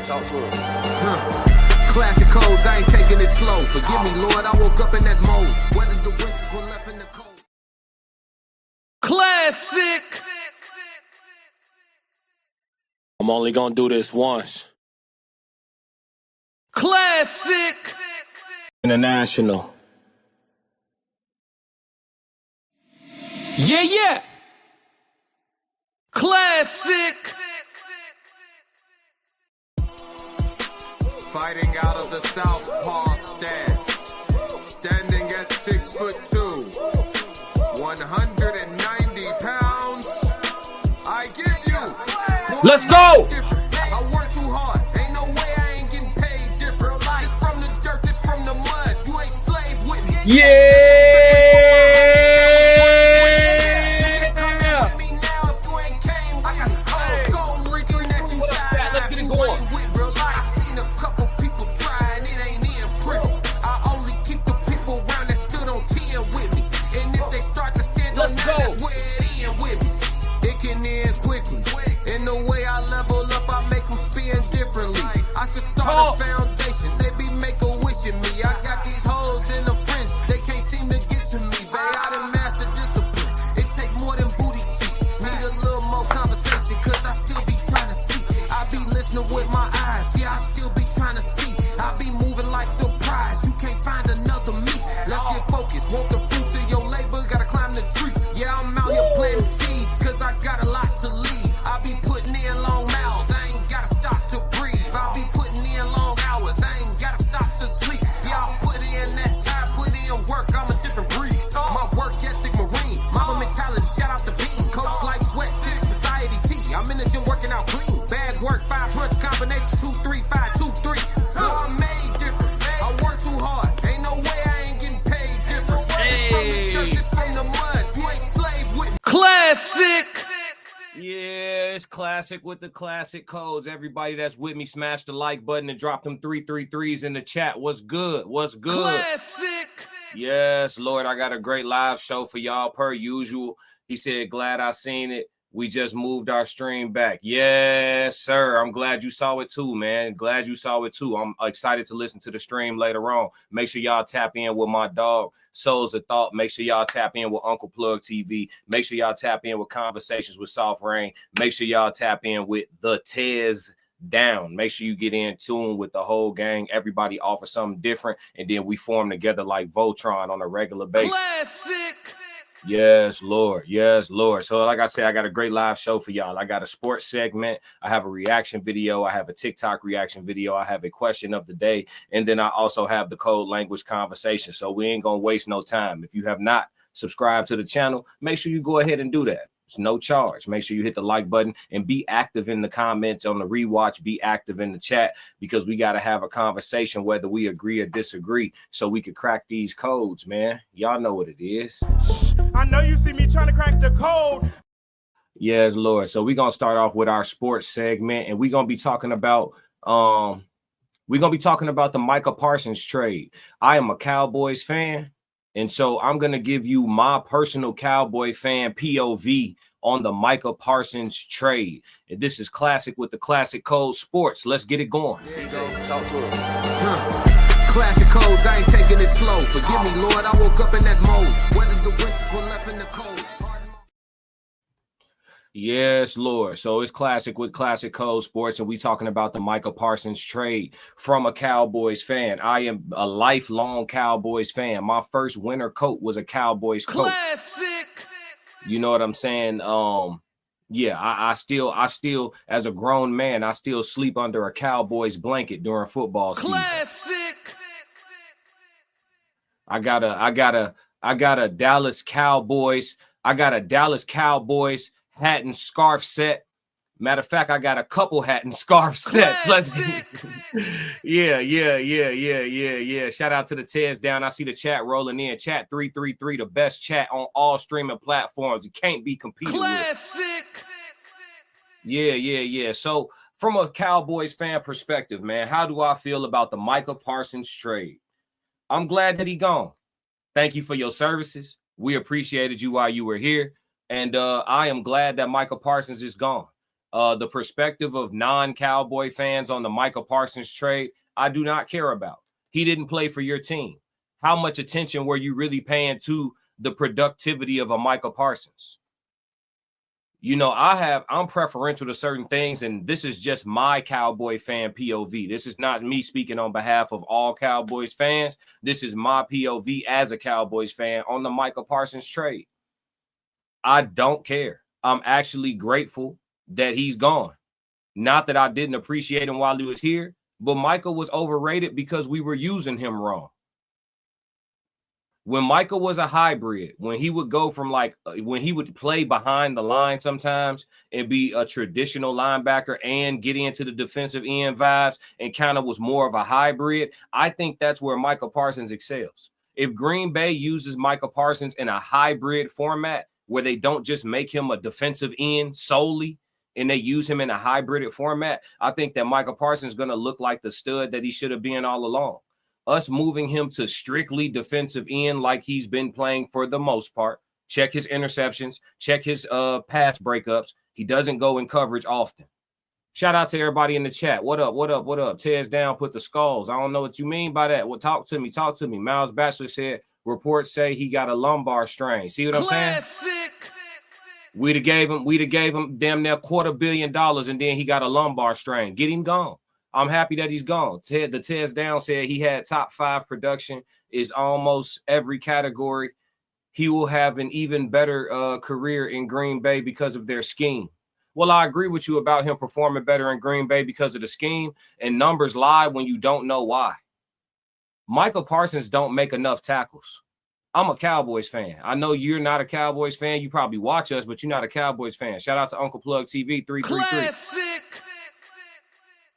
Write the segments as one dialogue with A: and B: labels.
A: Talk to him.
B: Classic codes, I ain't taking it slow. Forgive me, Lord, I woke up in that mode. Whether the winters were left in the cold. Classic.
C: I'm only gonna do this once.
B: Classic.
C: International.
B: Yeah. Classic.
D: Fighting out of the southpaw stance, standing at 6'2", 190 pounds. I give you.
B: Let's go.
D: I work too hard. Ain't no way I ain't getting paid different. This from the dirt, this from the mud. You ain't slave with me.
B: Yeah.
D: Let's get it going. I seen a couple people try and it ain't in prison. I only keep the people around that stood on 10 with me. And if they start to stand on 9, that's where it end with me. It can end quickly. In the way I level up, I make them spin differently. I should start a foundation. They be make-a-wishing me. I got these hoes in the frenzy. They can't seem to get to me, babe. I done mastered discipline. It take more than booty cheeks. Need a little more conversation, cause I still be trying to see. I be listening with my eyes. Yeah, I still be trying to see. I be moving like the prize. You can't find another me. Let's get focused. Want the fruits of your labor, gotta climb the tree. Yeah, I'm out here planting seeds, cause I got a lot to leave. I be putting in long miles, I ain't gotta stop to breathe. I be putting in long hours, I ain't gotta stop to sleep. Yeah, I put in that time, put in work, I'm a different breed. My work ethic marine, mama mentality, shout out the bean. Coach like sweat, 6 society T. I'm in the gym working out clean. Bag work, 5 punch combination, 2, 3, 5, 2, 3. Boy, I'm made different. I work too hard. Ain't no way I ain't getting paid different. This from the dirt, this from the mud. You ain't slave with me.
B: Classic.
E: Yeah, it's classic with the classic codes. Everybody that's with me, smash the like button and drop them 333s in the chat. What's good? What's good?
B: Classic.
E: Yes, Lord, I got a great live show for y'all per usual. He said, glad I seen it. We just moved our stream back. Yes, sir. I'm glad you saw it too, man. Glad you saw it too. I'm excited to listen to the stream later on. Make sure y'all tap in with my dog, Souls of Thought. Make sure y'all tap in with Uncle Plug TV. Make sure y'all tap in with Conversations with Soft Rain. Make sure y'all tap in with The Tez Down. Make sure you get in tune with the whole gang. Everybody offers something different, and then we form together like Voltron on a regular basis.
B: Classic.
E: Yes, Lord. Yes, Lord. So like I said, I got a great live show for y'all. I got a sports segment. I have a reaction video. I have a TikTok reaction video. I have a question of the day. And then I also have the code language conversation. So we ain't going to waste no time. If you have not subscribed to the channel, make sure you go ahead and do that. It's no charge. Make sure you hit the like button and be active in the comments on the rewatch. Be active in the chat, because we got to have a conversation whether we agree or disagree so we could crack these codes, man. Y'all know what it is.
F: I know you see me trying to crack the code.
E: Yes, Lord. So we're going to start off with our sports segment, and we're going to be talking about the Micah Parsons trade. I am a Cowboys fan. And so I'm going to give you my personal Cowboy fan POV on the Micah Parsons trade. And this is classic with the classic code sports. Let's get it going.
A: There you go. Talk to him.
B: Classic codes, I ain't taking it slow. Forgive me, Lord, I woke up in that mode. Whether the winters were left in the cold.
E: Yes, Lord. So it's classic with classic code sports, and we talking about the Micah Parsons trade from a Cowboys fan. I am a lifelong Cowboys fan. My first winter coat was a Cowboys coat.
B: Classic.
E: You know what I'm saying? Yeah, I still, as a grown man, I still sleep under a Cowboys blanket during football season.
B: Classic.
E: I got a Dallas Cowboys. I got a Dallas Cowboys hat and scarf set. Matter of fact, I got a couple hat and scarf sets. Yeah. Shout out to the Tez Down. I see the chat rolling in. Chat 333, the best chat on all streaming platforms. It can't be competed
B: Classic.
E: with. Yeah. So from a Cowboys fan perspective, man, how do I feel about the Micah Parsons trade? I'm glad that he gone. Thank you for your services. We appreciated you while you were here. And I am glad that Micah Parsons is gone. The perspective of non-Cowboy fans on the Micah Parsons trade, I do not care about. He didn't play for your team. How much attention were you really paying to the productivity of a Micah Parsons? You know, I'm preferential to certain things, and this is just my Cowboy fan POV. This is not me speaking on behalf of all Cowboys fans. This is my POV as a Cowboys fan on the Micah Parsons trade. I don't care. I'm actually grateful that he's gone. Not that I didn't appreciate him while he was here, but Micah was overrated because we were using him wrong. When Micah was a hybrid, when he would go from when he would play behind the line sometimes and be a traditional linebacker and get into the defensive end vibes and kind of was more of a hybrid, I think that's where Micah Parsons excels. If Green Bay uses Micah Parsons in a hybrid format where they don't just make him a defensive end solely and they use him in a hybrid format, I think that Micah Parsons is going to look like the stud that he should have been all along. Us moving him to strictly defensive end like he's been playing for the most part. Check his interceptions. Check his pass breakups. He doesn't go in coverage often. Shout out to everybody in the chat. What up? What up? What up? Tears down, put the skulls. I don't know what you mean by that. Well, talk to me. Talk to me. Miles Batchelor said reports say he got a lumbar strain. See what I'm saying? We'd have gave him damn near $250 million and then he got a lumbar strain. Get him gone. I'm happy that he's gone. The Tez Down said he had top 5 production, is almost every category. He will have an even better career in Green Bay because of their scheme. Well, I agree with you about him performing better in Green Bay because of the scheme, and numbers lie when you don't know why. Micah Parsons don't make enough tackles. I'm a Cowboys fan. I know you're not a Cowboys fan. You probably watch us, but you're not a Cowboys fan. Shout out to Uncle Plug TV 333.
D: Classic.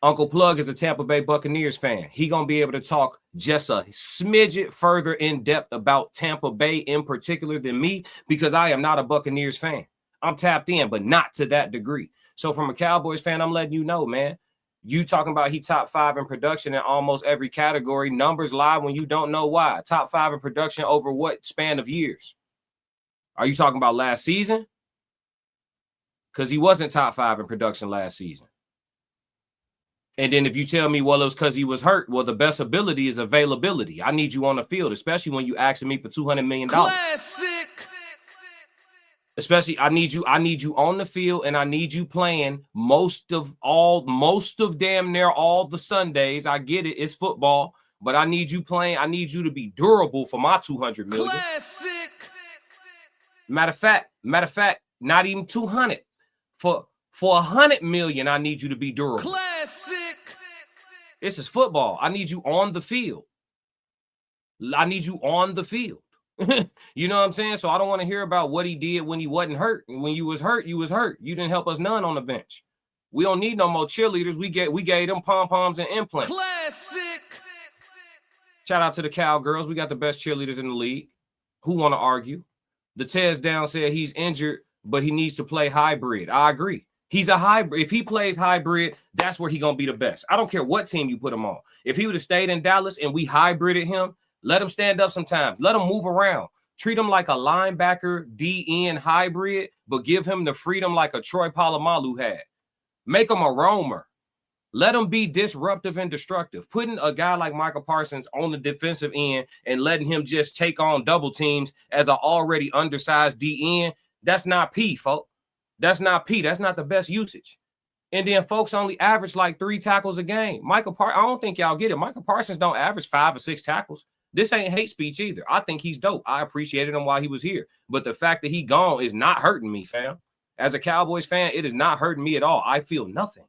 E: Uncle Plug is a Tampa Bay Buccaneers fan. He going to be able to talk just a smidget further in depth about Tampa Bay in particular than me because I am not a Buccaneers fan. I'm tapped in, but not to that degree. So from a Cowboys fan, I'm letting you know, man, you talking about he top 5 in production in almost every category. Numbers lie when you don't know why. Top 5 in production over what span of years? Are you talking about last season? Because he wasn't top 5 in production last season. And then if you tell me, well, it was because he was hurt, well, the best ability is availability. I need you on the field, especially when you asking me for $200 million.
D: Classic.
E: Especially, I need you on the field, and I need you playing most of damn near all the Sundays. I get it, it's football, but I need you playing. I need you to be durable for my $200 million.
D: Classic.
E: Matter of fact, not even 200. For $100 million, I need you to be durable.
D: Classic.
E: This is football. I need you on the field. I need you on the field. You know what I'm saying? So I don't want to hear about what he did when he wasn't hurt. When you was hurt, you was hurt. You didn't help us none on the bench. We don't need no more cheerleaders. We gave them pom-poms and implants.
D: Classic.
E: Shout out to the Cowgirls. We got the best cheerleaders in the league. Who want to argue? The Tez Down said he's injured, but he needs to play hybrid. I agree. He's a hybrid. If he plays hybrid, that's where he's going to be the best. I don't care what team you put him on. If he would have stayed in Dallas and we hybrided him, let him stand up sometimes. Let him move around. Treat him like a linebacker, DN hybrid, but give him the freedom like a Troy Polamalu had. Make him a roamer. Let him be disruptive and destructive. Putting a guy like Micah Parsons on the defensive end and letting him just take on double teams as an already undersized DN, that's not P, folks. That's not P. That's not the best usage. And then folks only average like 3 tackles a game. I don't think y'all get it. Micah Parsons don't average 5 or 6 tackles. This ain't hate speech either. I think he's dope. I appreciated him while he was here. But the fact that he gone is not hurting me, fam. As a Cowboys fan, it is not hurting me at all. I feel nothing.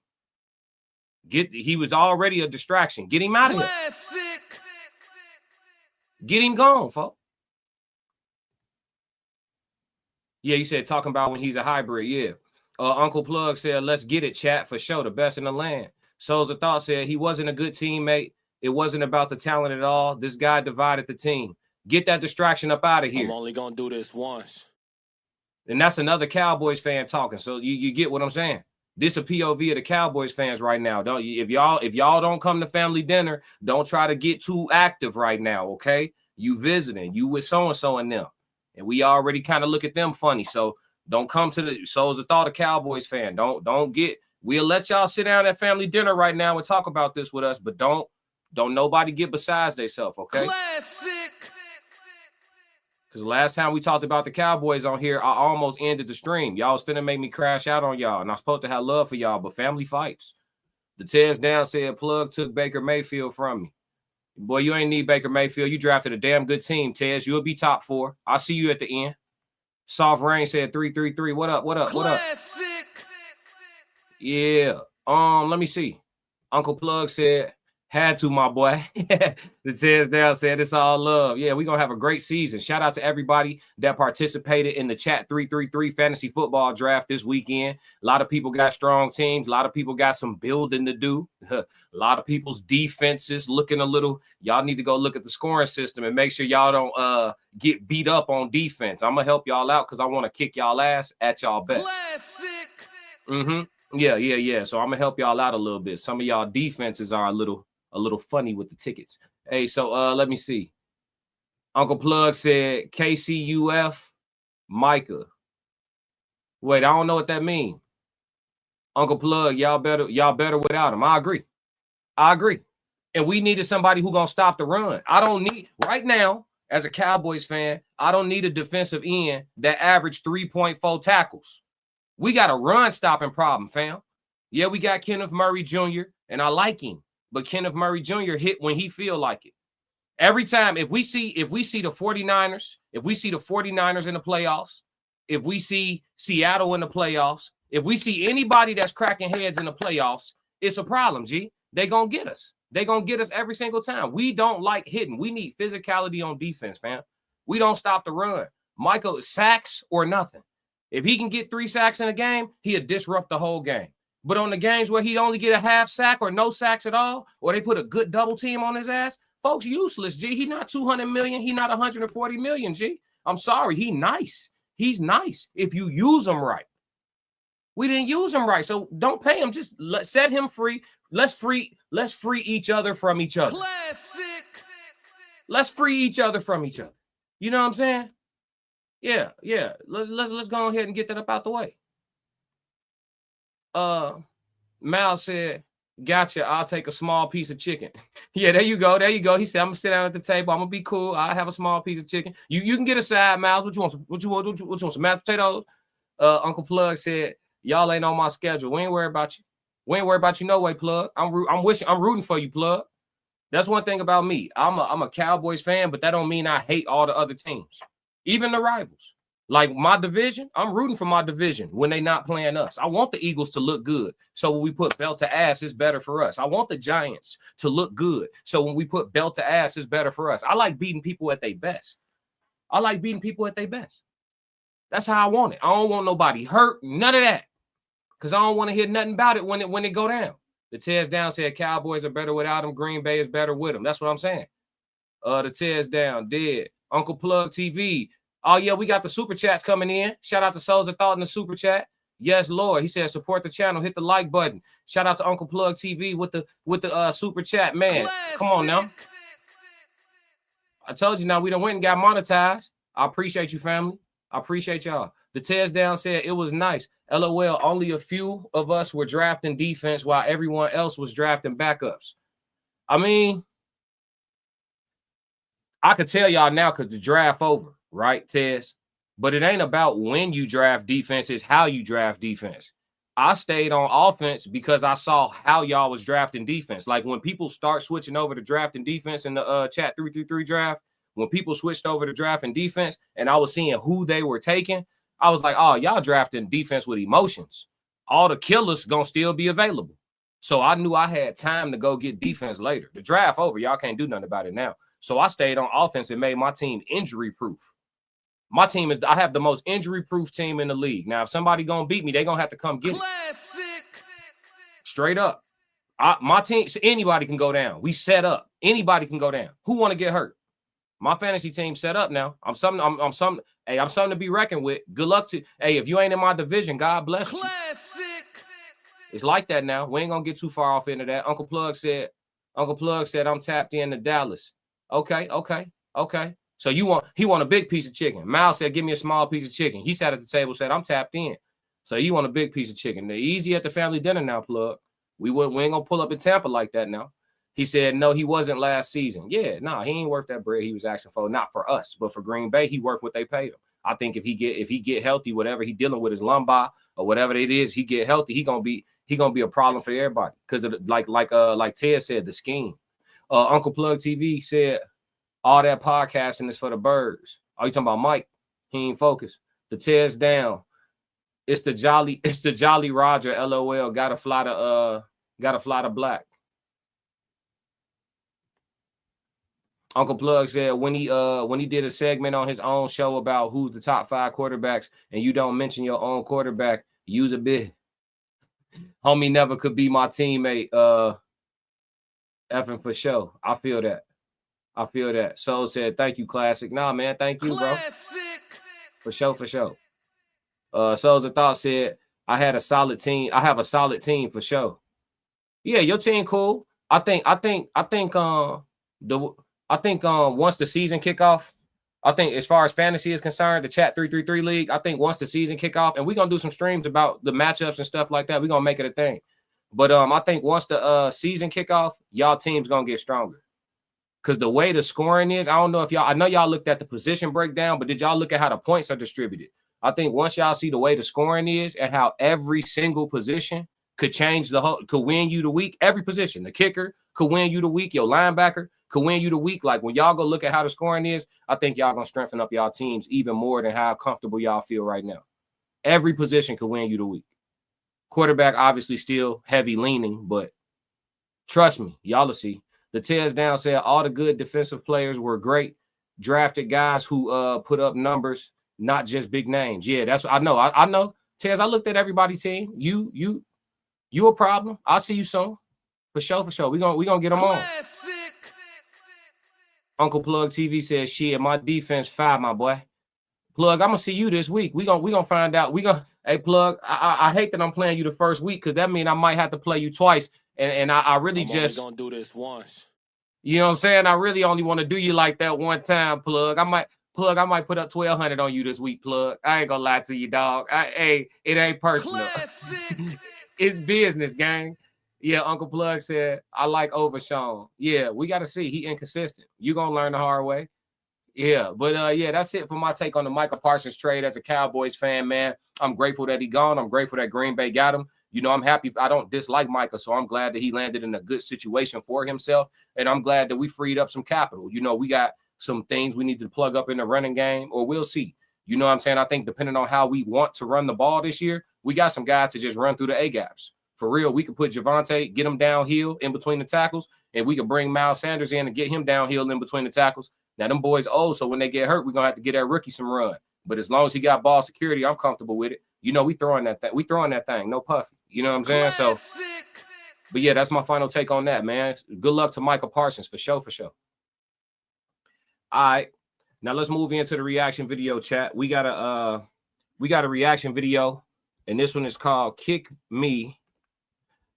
E: He was already a distraction. Get him out of here.
D: Classic.
E: Get him gone, folks. Yeah, you said talking about when he's a hybrid. Yeah. Uncle Plug said, let's get it, chat, for sure. The best in the land. Souls of Thought said he wasn't a good teammate. It wasn't about the talent at all. This guy divided the team. Get that distraction up out of here.
C: I'm only going to do this once.
E: And that's another Cowboys fan talking. So you get what I'm saying? This a POV of the Cowboys fans right now. If y'all don't come to family dinner, don't try to get too active right now, okay? You visiting. You with so-and-so and them. And we already kind of look at them funny. So Don't come to the Souls of Thought, a Cowboys fan. Don't get. We'll let y'all sit down at family dinner right now and talk about this with us, but don't nobody get besides themselves, okay?
D: Classic.
E: Because last time we talked about the Cowboys on here, I almost ended the stream. Y'all was finna make me crash out on y'all, and I'm supposed to have love for y'all, but family fights. The Tez down said Plug took Baker Mayfield from me. Boy, you ain't need Baker Mayfield. You drafted a damn good team, Tez. You'll be top 4. I'll see you at the end. Soft Rain said 333. What up?
D: Classic.
E: Yeah. Let me see. Uncle Plug said, had to, my boy. The Tez down said it's all love. Yeah, we're gonna have a great season. Shout out to everybody that participated in the Chat 333 fantasy football draft this weekend. A lot of people got strong teams, a lot of people got some building to do. A lot of people's defenses looking a little. Y'all need to go look at the scoring system and make sure y'all don't get beat up on defense. I'm gonna help y'all out because I want to kick y'all ass at y'all best.
D: Classic.
E: Yeah. So I'm gonna help y'all out a little bit. Some of y'all defenses are a little funny with the tickets. Hey, so let me see. Uncle Plug said KCUF Micah. Wait, I don't know what that means. Uncle Plug, y'all better without him. I agree. And we needed somebody who gonna stop the run. I don't need right now, as a Cowboys fan, I don't need a defensive end that averaged 3.4 tackles. We got a run stopping problem, fam. Yeah, we got Kenneth Murray Jr., and I like him. But Kenneth Murray Jr. hit when he feel like it. Every time, if we see the 49ers, if we see the 49ers in the playoffs, if we see Seattle in the playoffs, if we see anybody that's cracking heads in the playoffs, it's a problem, G. They gonna get us. They gonna get us every single time. We don't like hitting. We need physicality on defense, fam. We don't stop the run. Michael, sacks or nothing. If he can get 3 sacks in a game, he'll disrupt the whole game. But on the games where he only get a half sack or no sacks at all, or they put a good double team on his ass, folks useless, G. He not 200 million. He not 140 million, G. I'm sorry. He nice. He's nice if you use him right. We didn't use him right, so don't pay him. Just set him free. Let's free each other from each other.
D: Classic.
E: Let's free each other from each other. You know what I'm saying? Yeah. Let's go ahead and get that up out the way. Mal said, gotcha, I'll take a small piece of chicken. Yeah, there you go. He said, I'm gonna sit down at the table. I'm gonna be cool. I'll have a small piece of chicken. You can get a side, Miles. What you want? Some mashed potatoes? Uncle Plug said, y'all ain't on my schedule. We ain't worried about you. We ain't worried about you no way, Plug. I'm rooting for you, Plug. That's one thing about me. I'm a Cowboys fan, but that don't mean I hate all the other teams, even the rivals. Like my division, I'm rooting for my division when they not playing us. I want the Eagles to look good. So when we put belt to ass, it's better for us. I want the Giants to look good. So when we put belt to ass, it's better for us. I like beating people at their best. That's how I want it. I don't want nobody hurt, none of that. Because I don't want to hear nothing about it when it go down. The Tez down said Cowboys are better without them. Green Bay is better with them. That's what I'm saying. The Tez down, dead. Uncle Plug TV. Oh, yeah, we got the super chats coming in. Shout out to Souls of Thought in the super chat. Yes, Lord. He said support the channel. Hit the like button. Shout out to Uncle Plug TV with the super chat. Man,
D: Classic.
E: Come on now. I told you now we done went and got monetized. I appreciate you, family. I appreciate y'all. The Tez down said it was nice. LOL, only a few of us were drafting defense while everyone else was drafting backups. I mean, I could tell y'all now because the draft over. Right, Tez? But it ain't about when you draft defense, it's how you draft defense. I stayed on offense because I saw how y'all was drafting defense. Like when people start switching over to drafting defense in the Chat 333 draft, when people switched over to drafting defense and I was seeing who they were taking, I was like, oh, y'all drafting defense with emotions. All the killers gonna still be available. So I knew I had time to go get defense later. The draft over, y'all can't do nothing about it now. So I stayed on offense and made my team injury-proof. My team I have the most injury-proof team in the league. Now, if somebody gonna beat me, they gonna have to come get
D: Classic.
E: it. Straight up. My team, so anybody can go down. We set up. Anybody can go down. Who want to get hurt? My fantasy team set up now. I'm something to be reckoned with. Good luck to. Hey, if you ain't in my division, God bless you.
D: Classic.
E: It's like that now. We ain't gonna get too far off into that. Uncle Plug said I'm tapped into Dallas. Okay. So he want a big piece of chicken. Miles said, give me a small piece of chicken. He sat at the table, said, I'm tapped in. So you want a big piece of chicken. They're easy at the family dinner now, plug. We ain't gonna pull up in Tampa like that now. He said, no, he wasn't last season. Yeah, no, he ain't worth that bread he was asking for. Not for us, but for Green Bay, he worth what they paid him. I think if he get healthy, whatever he dealing with his lumbar or whatever it is, he get healthy, he gonna be a problem for everybody. Because of like Ted said, the scheme. Uncle Plug TV said all that podcasting is for the birds. Are you talking about Mike? He ain't focused. The Ted's down. It's the Jolly Roger. LOL. Gotta fly to black. Uncle Plug said when he did a segment on his own show about who's the top 5 quarterbacks and you don't mention your own quarterback, use a bit. Homie never could be my teammate. Effing for sure. I feel that. Soul said, thank you, Classic. Nah, man, thank you,
D: Classic.
E: bro. For sure. Souls of Thought said, I have a solid team for sure. Yeah, your team cool. I think once the season kick off, I think as far as fantasy is concerned, the Chat 333 League, I think once the season kick off, and we're gonna do some streams about the matchups and stuff like that, we're gonna make it a thing. But I think once the season kick off, y'all team's gonna get stronger. Because the way the scoring is, I don't know if I know y'all looked at the position breakdown, but did y'all look at how the points are distributed? I think once y'all see the way the scoring is and how every single position could change could win you the week, every position, the kicker could win you the week, your linebacker could win you the week. Like when y'all go look at how the scoring is, I think y'all gonna strengthen up y'all teams even more than how comfortable y'all feel right now. Every position could win you the week. Quarterback obviously still heavy leaning, but trust me, y'all will see. The Tez down said all the good defensive players were great. Drafted guys who put up numbers, not just big names. Yeah, that's what I know. I know. Tez, I looked at everybody's team. You a problem. I'll see you soon. For sure. We gonna get them on. Uncle Plug TV says, shit, my defense 5, my boy. Plug, I'm gonna see you this week. We gonna find out. Hey, Plug, I hate that I'm playing you the first week because that means I might have to play you twice. And I really
C: I'm
E: just
C: only gonna do this once.
E: You know what I'm saying? I really only want to do you like that one time, Plug. I might put up 1,200 on you this week, Plug. I ain't gonna lie to you, dog. Hey, it ain't personal. It's business, gang. Yeah, Uncle Plug said, I like Overshawn. Yeah, we got to see. He inconsistent. You going to learn the hard way. Yeah, but yeah, that's it for my take on the Micah Parsons trade as a Cowboys fan, man. I'm grateful that he gone. I'm grateful that Green Bay got him. You know, I'm happy. I don't dislike Micah, so I'm glad that he landed in a good situation for himself, and I'm glad that we freed up some capital. You know, we got some things we need to plug up in the running game, or we'll see. You know what I'm saying? I think depending on how we want to run the ball this year, we got some guys to just run through the A-gaps. For real, we could put Javonte, get him downhill in between the tackles, and we could bring Miles Sanders in and get him downhill in between the tackles. Now, them boys old, so when they get hurt, we're going to have to get that rookie some run. But as long as he got ball security, I'm comfortable with it. You know, we throwing that thing, no puffy. You know what I'm saying?
D: Classic.
E: So, but yeah, that's my final take on that, man. Good luck to Micah Parsons, for sure. All right. Now let's move into the reaction video chat. We got a reaction video, and this one is called Kick Me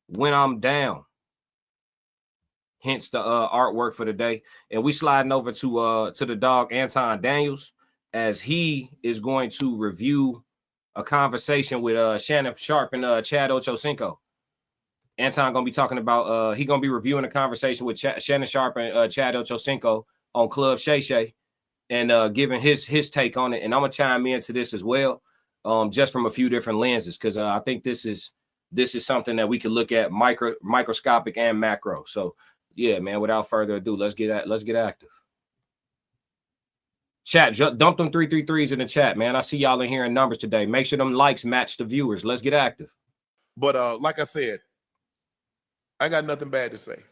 E: When I'm Down. Hence the artwork for the day. And we sliding over to the dog Anton Daniels, as he is going to review a conversation with Shannon Sharp and Chad Ochocinco. Anton gonna be talking about he gonna be reviewing a conversation with Shannon Sharp and Chad Ochocinco on Club Shay Shay, and giving his take on it. And I'm gonna chime into this as well, just from a few different lenses, because I think this is something that we can look at microscopic and macro. So yeah, man, without further ado, let's get active. Chat, dump them 333s in the chat, man. I see y'all in here in numbers today. Make sure them likes match the viewers. Let's get active.
A: But like I said, I ain't got nothing bad to say,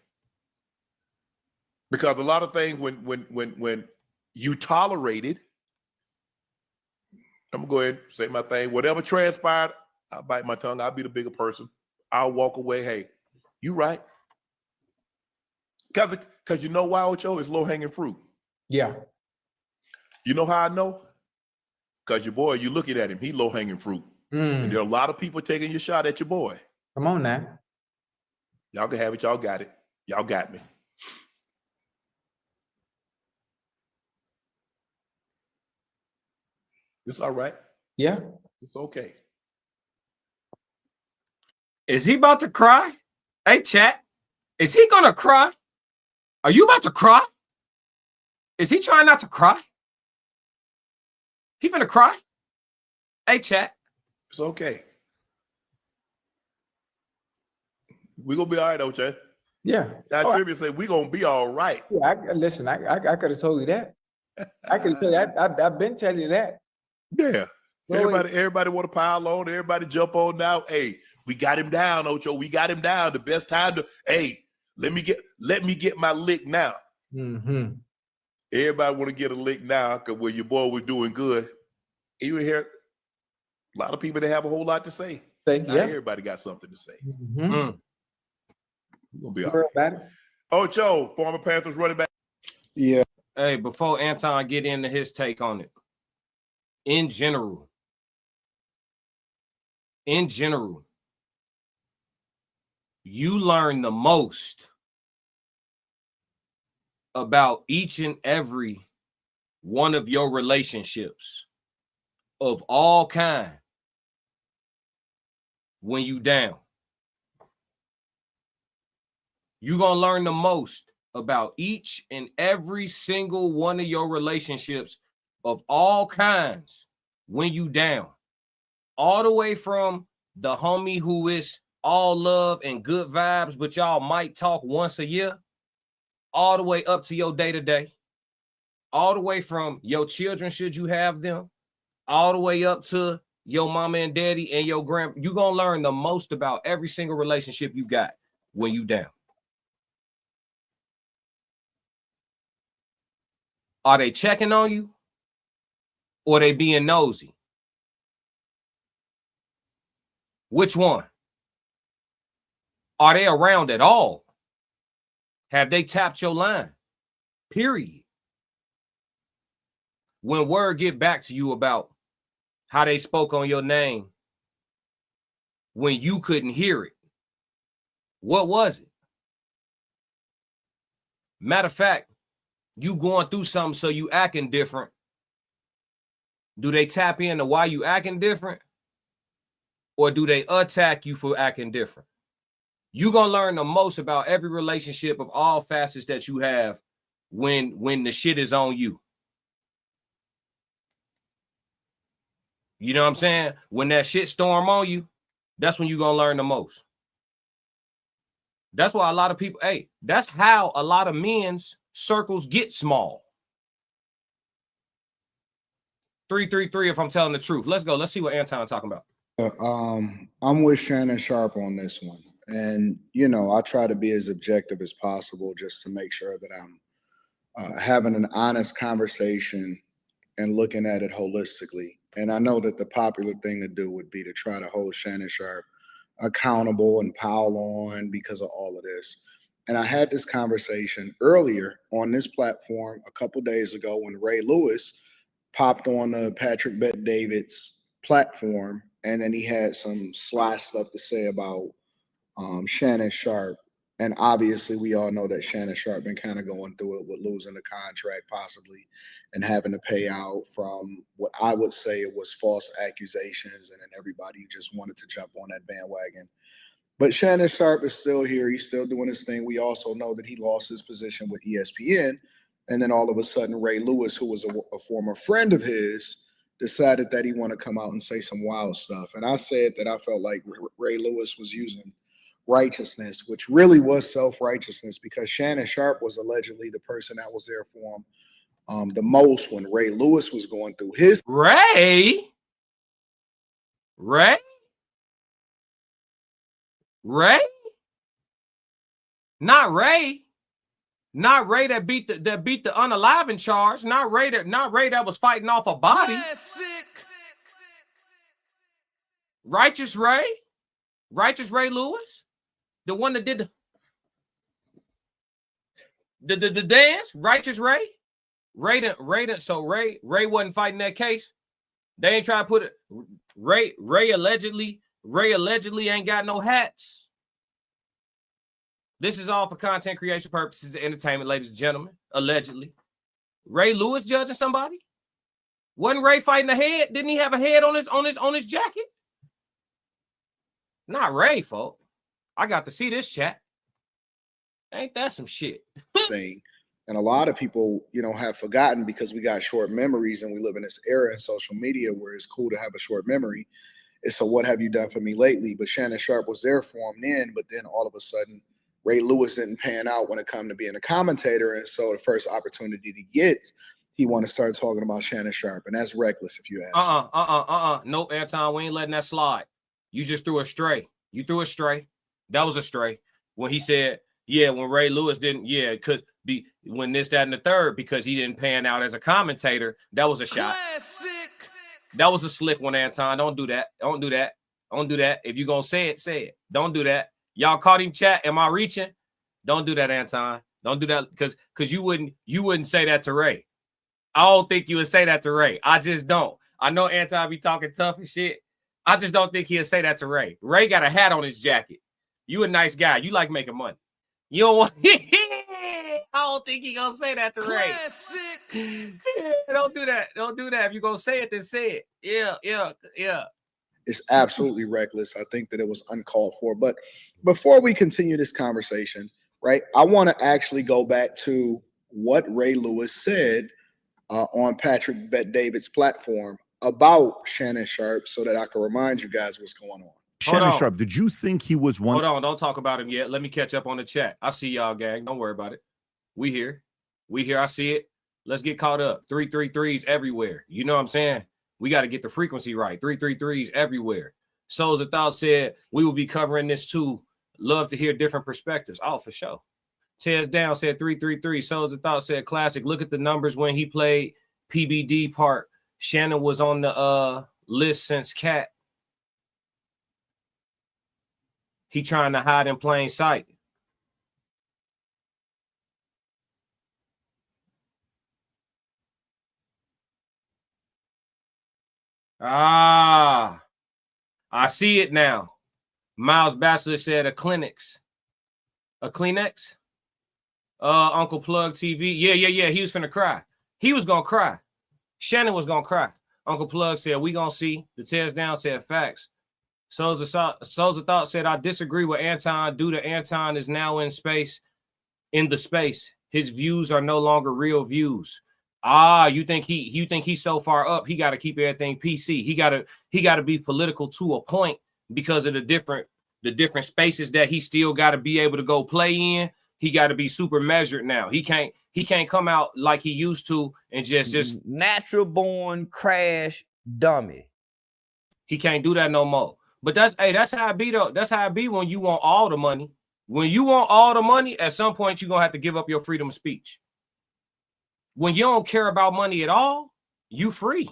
A: because a lot of things when you tolerate it, I'm gonna go ahead and say my thing. Whatever transpired, I'll bite my tongue. I'll be the bigger person. I'll walk away. Hey, you right. Because you know why, Ocho? It's low-hanging fruit.
G: Yeah.
A: You know how I know? Because your boy, you looking at him, he low-hanging fruit. And there are a lot of people taking your shot at your boy.
G: Come on now.
A: Y'all can have it. Y'all got it. Y'all got me. It's all right.
G: Yeah.
A: It's okay.
E: Is he about to cry? Hey, chat. Is he gonna cry? Are you about to cry? Is he trying not to cry? He gonna cry? Hey, chat.
A: It's okay. We're gonna be all right, OJ.
G: Yeah.
A: That tribute say we're gonna be all right.
G: Yeah, listen, I could have told you that. I could have told you that. I've been telling you that.
A: Yeah.
G: So
A: Everybody want to pile on. Everybody jump on now. Hey, we got him down, Ocho. We got him down. The best time to. Hey, let me get my lick now.
G: Mm-hmm.
A: Everybody want to get a lick now because when your boy was doing good, you hear a lot of people that have a whole lot to say. Not everybody got something to say.
G: Mm-hmm.
A: We're gonna be all right. Ocho, former Panthers running back.
H: Yeah.
E: Hey, before Anton get into his take on it, in general, you learn the most about each and every one of your relationships of all kind when you down. You're going to learn the most about each and every single one of your relationships of all kinds when you down. All the way from the homie who is all love and good vibes, but y'all might talk once a year, all the way up to your day-to-day, all the way from your children, should you have them, all the way up to your mama and daddy and your grandpa. You're going to learn the most about every single relationship you got when you down. Are they checking on you or they being nosy? Which one? Are they around at all? Have they tapped your line? Period. When word get back to you about how they spoke on your name when you couldn't hear it, what was it? Matter of fact, you going through something, so you acting different. Do they tap into why you acting different? Or do they attack you for acting different? You're going to learn the most about every relationship of all facets that you have when the shit is on you. You know what I'm saying? When that shit storm on you, that's when you're going to learn the most. That's why a lot of people, that's how a lot of men's circles get small. 333 if I'm telling the truth. Let's go. Let's see what Anton talking about.
H: I'm with Shannon Sharp on this one. And, I try to be as objective as possible just to make sure that I'm having an honest conversation and looking at it holistically. And I know that the popular thing to do would be to try to hold Shannon Sharp accountable and pile on because of all of this. And I had this conversation earlier on this platform a couple days ago when Ray Lewis popped on the Patrick Bet-David's platform, and then he had some sly stuff to say about Shannon Sharp. And obviously, we all know that Shannon Sharp been kind of going through it with losing the contract possibly and having to pay out from what I would say was false accusations, and then everybody just wanted to jump on that bandwagon. But Shannon Sharp is still here. He's still doing his thing. We also know that he lost his position with ESPN. And then all of a sudden, Ray Lewis, who was a former friend of his, decided that he wanted to come out and say some wild stuff. And I said that I felt like Ray Lewis was using righteousness, which really was self-righteousness, because Shannon Sharp was allegedly the person that was there for him the most when Ray Lewis was going through his.
E: Ray? Not Ray. Not Ray that beat the unalive charge. Not Ray that was fighting off a body.
B: Classic.
E: Righteous Ray Lewis, the one that did the dance. Righteous Ray. So Ray wasn't fighting that case. They ain't trying to put it. Ray allegedly ain't got no hats. This is all for content creation purposes, entertainment, ladies and gentlemen. Allegedly. Ray Lewis judging somebody? Wasn't Ray fighting a head? Didn't he have a head on his jacket? Not Ray, folks. I got to see this chat. Ain't that some shit?
H: Thing. And a lot of people, you know, have forgotten because we got short memories and we live in this era in social media where it's cool to have a short memory. And so what have you done for me lately? But Shannon Sharpe was there for him then, but then all of a sudden Ray Lewis didn't pan out when it come to being a commentator. And so the first opportunity to get, he want to start talking about Shannon Sharpe. And that's reckless if you ask me.
E: Nope, Anton, we ain't letting that slide. You just threw a stray. You threw a stray. That was a stray. When he said, yeah, when Ray Lewis didn't, when this, that, and the third, because he didn't pan out as a commentator, that was a shot.
B: Classic.
E: That was a slick one, Anton. Don't do that. Don't do that. Don't do that. If you're going to say it, say it. Don't do that. Y'all caught him, chat. Am I reaching? Don't do that, Anton. Don't do that because you wouldn't say that to Ray. I don't think you would say that to Ray. I just don't. I know Anton be talking tough and shit. I just don't think he'll say that to Ray. Ray got a hat on his jacket. You a nice guy. You like making money. You don't want. I don't think he gonna say that to Ray. Don't do that. Don't do that. If you're gonna say it, then say it. Yeah.
H: It's absolutely reckless. I think that it was uncalled for. But before we continue this conversation, right, I want to actually go back to what Ray Lewis said on Patrick Bet-David's platform about Shannon Sharpe so that I can remind you guys what's going on.
I: Shannon Sharpe, did you think he was one?
E: Hold on, don't talk about him yet. Let me catch up on the chat. I see y'all, gang. Don't worry about it. We here. I see it. Let's get caught up. 333s everywhere. You know what I'm saying? We got to get the frequency right. 333s everywhere. Souls of Thought said we will be covering this too. Love to hear different perspectives. Oh, for sure. Tez Down said 333. Souls of Thought said classic. Look at the numbers when he played PBD part. Shannon was on the list since Cat. He trying to hide in plain sight. I see it now. Miles Bachelor said a Kleenex. A Kleenex? Uncle Plug TV. Yeah. He was finna cry. He was gonna cry. Shannon was gonna cry. Uncle Plug said, we gonna see. The Tears Down said facts. Souls of Thought said, I disagree with Anton due to Anton is now in the space. His views are no longer real views. You think he's so far up, he got to keep everything PC. He got to be political to a point because of the different spaces that he still got to be able to go play in. He got to be super measured now. He can't come out like he used to and just
G: natural born crash dummy.
E: He can't do that no more. But that's how it be though. That's how it be when you want all the money. When you want all the money, at some point you're gonna have to give up your freedom of speech. When you don't care about money at all, you free.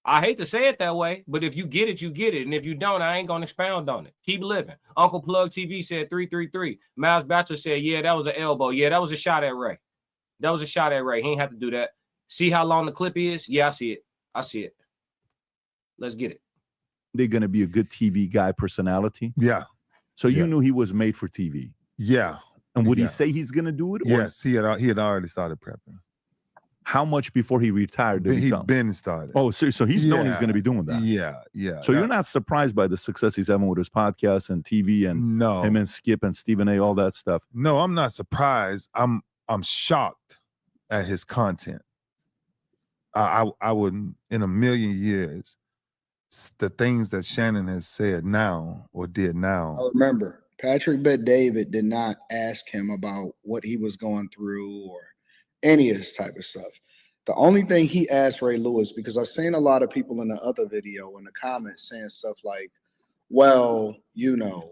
E: I hate to say it that way, but if you get it, you get it. And if you don't, I ain't gonna expound on it. Keep living. Uncle Plug TV said 333. Miles Bachelor said, yeah, that was an elbow. Yeah, that was a shot at Ray. That was a shot at Ray. He ain't have to do that. See how long the clip is? Yeah, I see it. Let's get it.
I: They're going to be a good TV guy personality.
J: Yeah.
I: So you knew he was made for TV.
J: Yeah.
I: And would he say he's going to do it?
J: Yes, he had already started prepping.
I: How much before he retired did
J: he been started?
I: Oh, so he's known he's going to be doing that.
J: Yeah.
I: So you're not surprised by the success he's having with his podcast and TV and him and Skip and Stephen A, all that stuff?
J: No, I'm not surprised. I'm shocked at his content. I wouldn't in a million years. The things that Shannon has said now or did now.
H: I remember Patrick Bet-David did not ask him about what he was going through or any of this type of stuff. The only thing he asked Ray Lewis, because I've seen a lot of people in the other video in the comments saying stuff like, well, you know,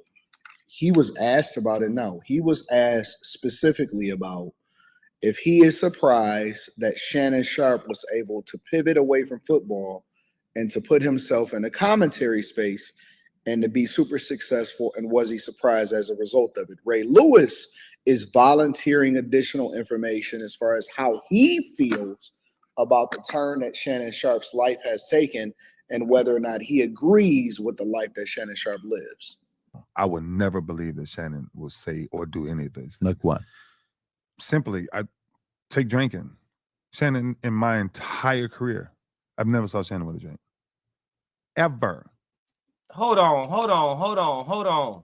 H: he was asked about it. No, he was asked specifically about if he is surprised that Shannon Sharpe was able to pivot away from football and to put himself in a commentary space and to be super successful, and was he surprised as a result of it? Ray Lewis is volunteering additional information as far as how he feels about the turn that Shannon Sharpe's life has taken and whether or not he agrees with the life that Shannon Sharpe lives.
J: I would never believe that Shannon will say or do any of this.
I: Like what?
J: Simply, I take drinking. Shannon, in my entire career, I've never saw Shannon with a drink. Ever.
E: Hold on.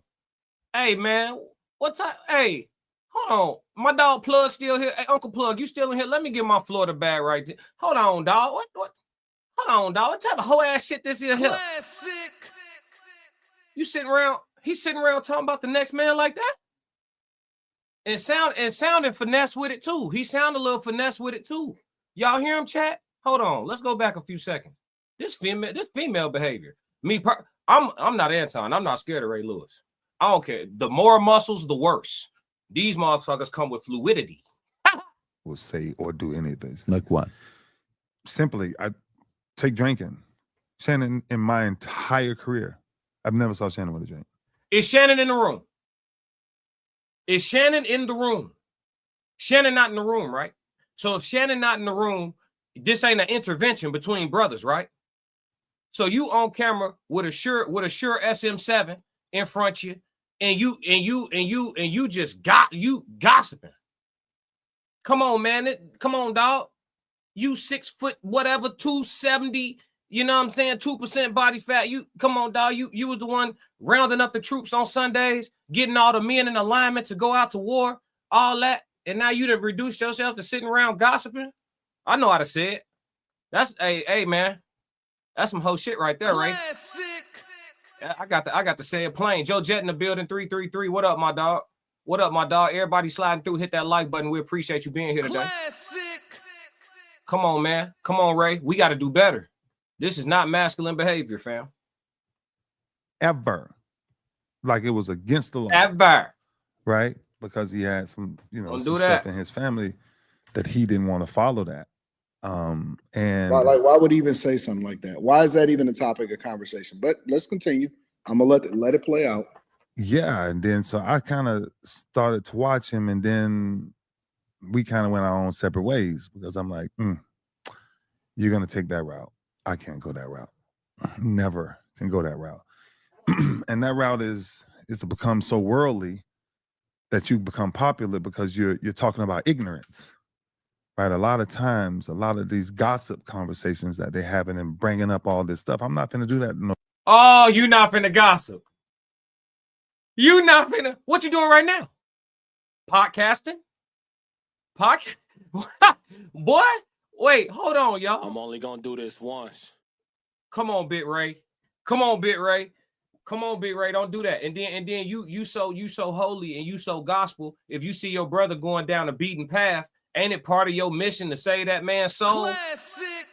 E: Hey, man, what's up? Hey, hold on. My dog Plug still here. Hey, Uncle Plug, you still in here? Let me get my Florida bag right there. Hold on, dog. What? Hold on, dog. What type of whole ass shit this is here?
B: Classic.
E: You sitting around, he's sitting around talking about the next man like that? And sounding finesse with it too. He sounded a little finesse with it too. Y'all hear him, chat? Hold on. Let's go back a few seconds. This female behavior. I'm not Anton. I'm not scared of Ray Lewis. I don't care. The more muscles, the worse. These motherfuckers come with fluidity.
J: Will say or do anything.
I: Like what?
J: Simply, I take drinking. Shannon, in my entire career, I've never saw Shannon with a drink.
E: Is Shannon in the room? Is Shannon in the room? Shannon not in the room, right? So if Shannon not in the room, this ain't an intervention between brothers, right? So you on camera with a Shure SM7 in front of you, and you just gossiping. Come on, man. Come on, dog. You 6 foot whatever, 270. You know what I'm saying? 2% body fat. You come on, dog. You was the one rounding up the troops on Sundays, getting all the men in alignment to go out to war, all that. And now you done reduced yourself to sitting around gossiping. I know how to say it. That's hey man. That's some whole shit right there, right? I got to say it plain. Joe Jet in the building, 333. What up, my dog? What up, my dog? Everybody sliding through, hit that like button. We appreciate you being here today. Come on, man. Come on, Ray. We got to do better. This is not masculine behavior, fam.
J: Ever. Like it was against the law.
E: Ever.
J: Right? Because he had some, some
E: stuff
J: in his family that he didn't want to follow that. And
H: why would he even say something like that? Why is that even a topic of conversation? But let's continue. I'm gonna let it play out.
J: Yeah, and then so I kind of started to watch him, and then we kind of went our own separate ways because I'm like, you're gonna take that route. I can't go that route. Never can go that route. And that route is to become so worldly that you become popular because you're talking about ignorance. Right, a lot of times, a lot of these gossip conversations that they're having and bringing up all this stuff, I'm not finna do that. No.
E: Oh, you not finna gossip. You not finna. What you doing right now? Podcasting? Boy, wait, hold on, y'all.
C: I'm only gonna do this once.
E: Come on, Bit Ray. Come on, Bit Ray. Don't do that. And then you so holy and you so gospel. If you see your brother going down a beaten path, ain't it part of your mission to save that man's soul?
B: Classic.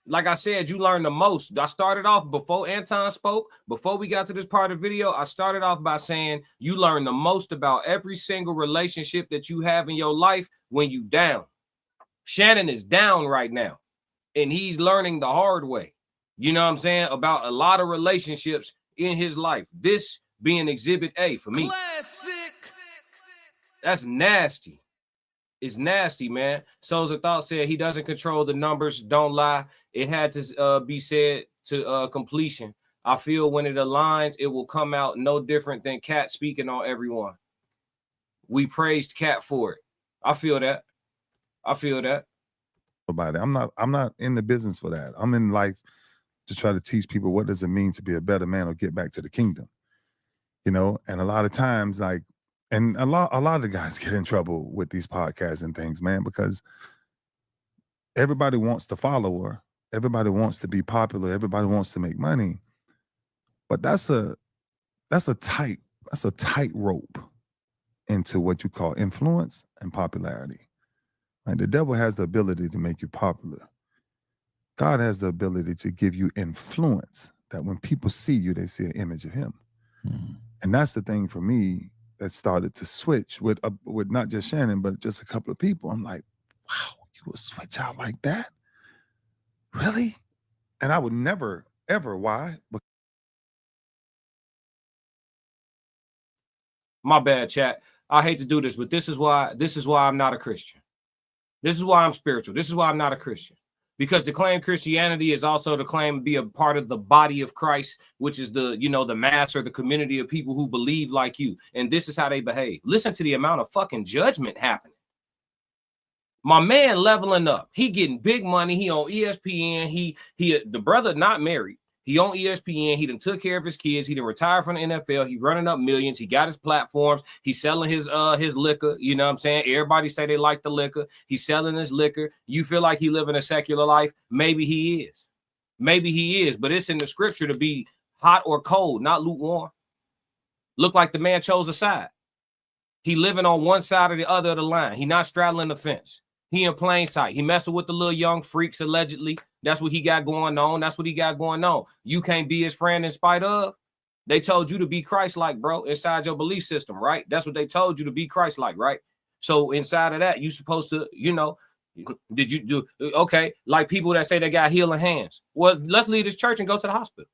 E: Like I said, you learn the most. I started off before Anton spoke, before we got to this part of the video, I started off by saying you learn the most about every single relationship that you have in your life when you down. Shannon is down right now, and he's learning the hard way. You know what I'm saying? About a lot of relationships in his life. This being exhibit A for me.
B: Classic.
E: That's nasty. It's nasty, man. Souls of Thought said he doesn't control the numbers. Don't lie. It had to be said to completion. I feel when it aligns, it will come out no different than Cat speaking on everyone. We praised Cat for it. I feel that.
J: About it. I'm not in the business for that. I'm in life to try to teach people what does it mean to be a better man or get back to the kingdom. And a lot of times, and a lot of the guys get in trouble with these podcasts and things, man, because everybody wants the follower, everybody wants to be popular, everybody wants to make money, but that's a tight rope into what you call influence and popularity. Right? The devil has the ability to make you popular. God has the ability to give you influence that when people see you, they see an image of him. Mm-hmm. And that's the thing for me that started to switch with not just Shannon, but just a couple of people. I'm like, wow, you would switch out like that? Really? And I would never, ever. Why?
E: My bad, chat. I hate to do this, but this is why I'm not a Christian. This is why I'm spiritual. This is why I'm not a Christian. Because to claim Christianity is also to claim to be a part of the body of Christ, which is the mass or the community of people who believe like you. And this is how they behave. Listen to the amount of fucking judgment happening. My man leveling up. He getting big money. He on ESPN. He the brother not married. He on ESPN. He done took care of his kids. He done retired from the NFL. He running up millions. He got his platforms. He's selling his liquor. You know what I'm saying? Everybody say they like the liquor. He's selling his liquor. You feel like he living a secular life? Maybe he is. Maybe he is. But it's in the scripture to be hot or cold, not lukewarm. Look like the man chose a side. He living on one side or the other of the line. He not straddling the fence. He in plain sight. He messing with the little young freaks, allegedly. That's what he got going on. That's what he got going on. You can't be his friend in spite of. They told you to be Christ-like, bro, inside your belief system, right? That's what they told you to be Christ-like, right? So inside of that, you supposed to, you know, did you do, okay, like people that say they got healing hands. Well, let's leave this church and go to the hospital.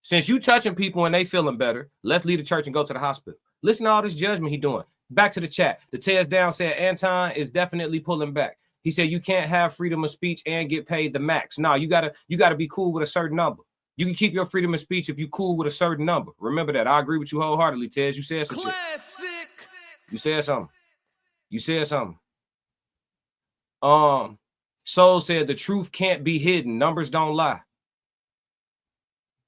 E: Since you touching people and they feeling better, let's leave the church and go to the hospital. Listen to all this judgment he doing. Back to the chat. The Tez Down said Anton is definitely pulling back. He said you can't have freedom of speech and get paid the max. No, you gotta be cool with a certain number. You can keep your freedom of speech if you cool with a certain number. Remember that. I agree with you wholeheartedly, Tez. You said some
D: Classic.
E: shit. You said something. You said something. Soul said the truth can't be hidden. Numbers don't lie.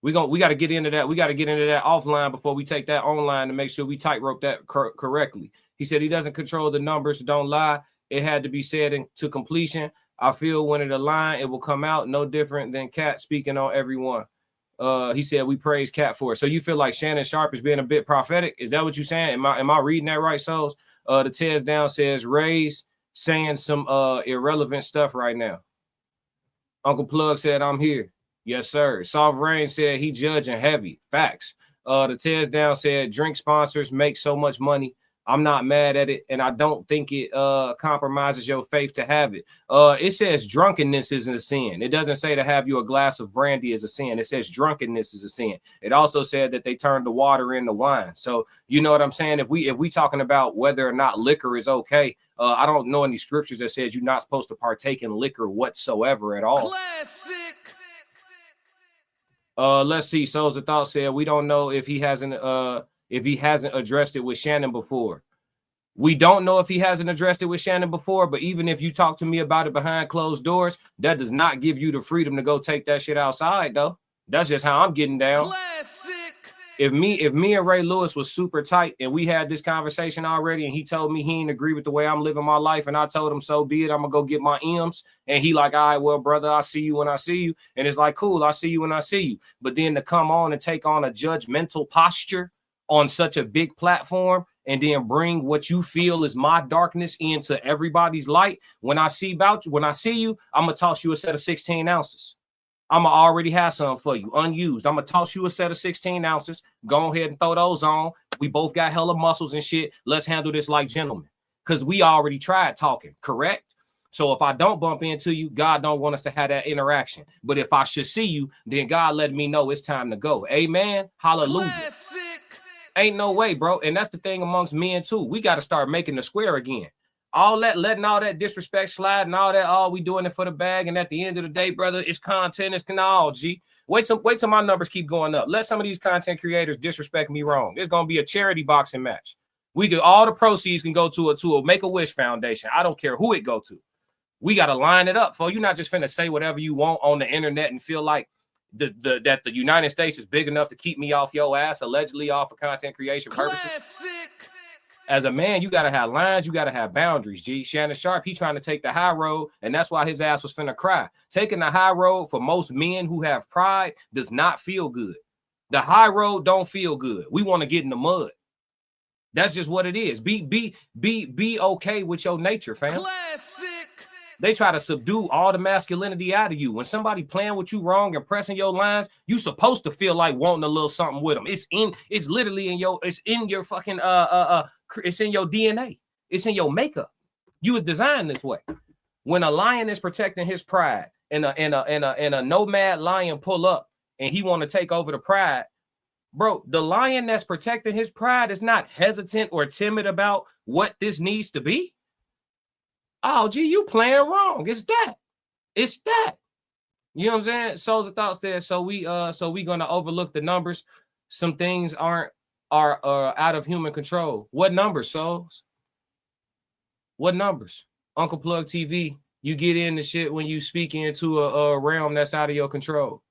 E: We got to get into that. We got to get into that offline before we take that online to make sure we tightrope that correctly. He said he doesn't control the numbers. Don't lie. It had to be said to completion. I feel when it align, it will come out no different than Cat speaking on everyone. He said we praise Cat for it. So you feel like Shannon Sharpe is being a bit prophetic? Is that what you're saying? Am I reading that right, Souls? The Tez Down says Ray's saying some irrelevant stuff right now. Uncle Plug said I'm here. Yes, sir. Soft Rain said he judging heavy. Facts. The Tez Down said drink sponsors make so much money. I'm not mad at it, and I don't think it compromises your faith to have it. It says drunkenness isn't a sin. It doesn't say to have you a glass of brandy is a sin. It says drunkenness is a sin. It also said that they turned the water into wine. So you know what I'm saying? If we talking about whether or not liquor is okay, I don't know any scriptures that says you're not supposed to partake in liquor whatsoever at all.
D: Classic.
E: Let's see. Souls of Thought said we don't know if he hasn't addressed it with Shannon before. We don't know if he hasn't addressed it with Shannon before, but even if you talk to me about it behind closed doors, that does not give you the freedom to go take that shit outside, though. That's just how I'm getting down.
D: Classic.
E: If me and Ray Lewis was super tight and we had this conversation already and he told me he didn't agree with the way I'm living my life and I told him so be it, I'm gonna go get my M's, and he like, all right, well, brother, I see you when I see you. And it's like, cool, I see you when I see you. But then to come on and take on a judgmental posture on such a big platform and then bring what you feel is my darkness into everybody's light. When I see you, I'm gonna toss you a set of 16 ounces. I'm going to already have some for you, unused. I'm going to toss you a set of 16 ounces. Go ahead and throw those on. We both got hella muscles and shit. Let's handle this like gentlemen. Because we already tried talking, correct? So if I don't bump into you, God don't want us to have that interaction. But if I should see you, then God let me know it's time to go. Amen. Hallelujah.
D: Classic.
E: Ain't no way, bro. And that's the thing amongst men, too. We got to start making the square again. All that, letting all that disrespect slide and all that, we doing it for the bag. And at the end of the day, brother, it's content, it's canal, G. Wait till my numbers keep going up. Let some of these content creators disrespect me wrong. It's going to be a charity boxing match. All the proceeds can go to a Make-A-Wish Foundation. I don't care who it go to. We got to line it up, for you're not just finna say whatever you want on the internet and feel like that the United States is big enough to keep me off your ass, allegedly off for content creation purposes.
D: Classic.
E: As a man, you got to have lines. You got to have boundaries, G. Shannon Sharpe, he trying to take the high road, and that's why his ass was finna cry. Taking the high road for most men who have pride does not feel good. The high road don't feel good. We want to get in the mud. That's just what it is. Be okay with your nature, fam.
D: Classic.
E: They try to subdue all the masculinity out of you. When somebody playing with you wrong and pressing your lines, you supposed to feel like wanting a little something with them. It's literally in your fucking it's in your DNA. It's in your makeup. You was designed this way. When a lion is protecting his pride and a nomad lion pull up and he want to take over the pride, bro, the lion that's protecting his pride is not hesitant or timid about what this needs to be. Oh, gee, you playing wrong. It's that. You know what I'm saying? Souls of Thoughts there. So we gonna overlook the numbers. Some things are out of human control. What numbers, Souls? What numbers? Uncle Plug TV, you get into shit when you speak into a realm that's out of your control.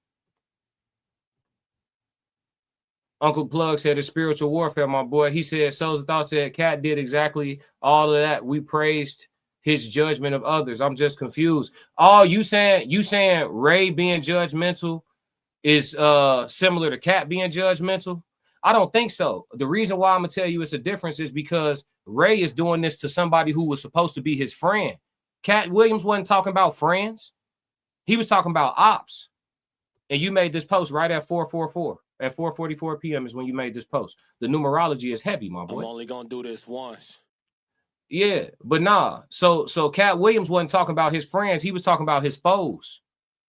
E: Uncle Plug said it's spiritual warfare, my boy. He said, Souls of Thought said, Cat did exactly all of that. We praised his judgment of others. I'm just confused. Oh, you saying Ray being judgmental is similar to Cat being judgmental? I don't think so. The reason why I'm gonna tell you it's a difference is because Ray is doing this to somebody who was supposed to be his friend. Cat Williams wasn't talking about friends. He was talking about ops. And you made this post right at 4:44. At 4:44 p.m. is when you made this post. The numerology is heavy, my boy.
C: I'm only gonna do this once.
E: Yeah, but nah. So Cat Williams wasn't talking about his friends. He was talking about his foes.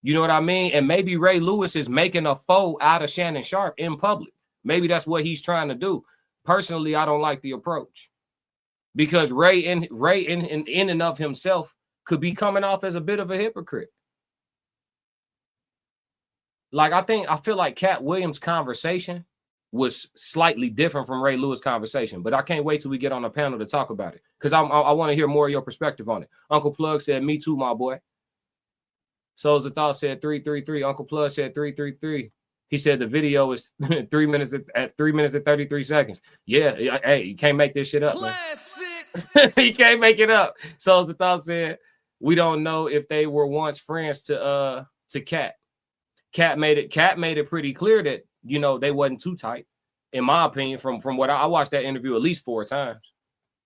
E: You know what I mean? And maybe Ray Lewis is making a foe out of Shannon Sharpe in public. Maybe that's what he's trying to do. Personally, I don't like the approach because Ray in and of himself could be coming off as a bit of a hypocrite. Like, I feel like Cat Williams' conversation was slightly different from Ray Lewis' conversation, but I can't wait till we get on a panel to talk about it because I want to hear more of your perspective on it. Uncle Plug said, me too, my boy. Souls of Thought said 333. Uncle Plug said 333. He said the video is 3 minutes at 3 minutes and 33 seconds. Yeah, hey, you can't make this shit up, man. You can't make it up. Souls of Thought said, we don't know if they were once friends to Cat. Cat made it pretty clear that, you know, they wasn't too tight, in my opinion. From what I watched that interview at least 4 times.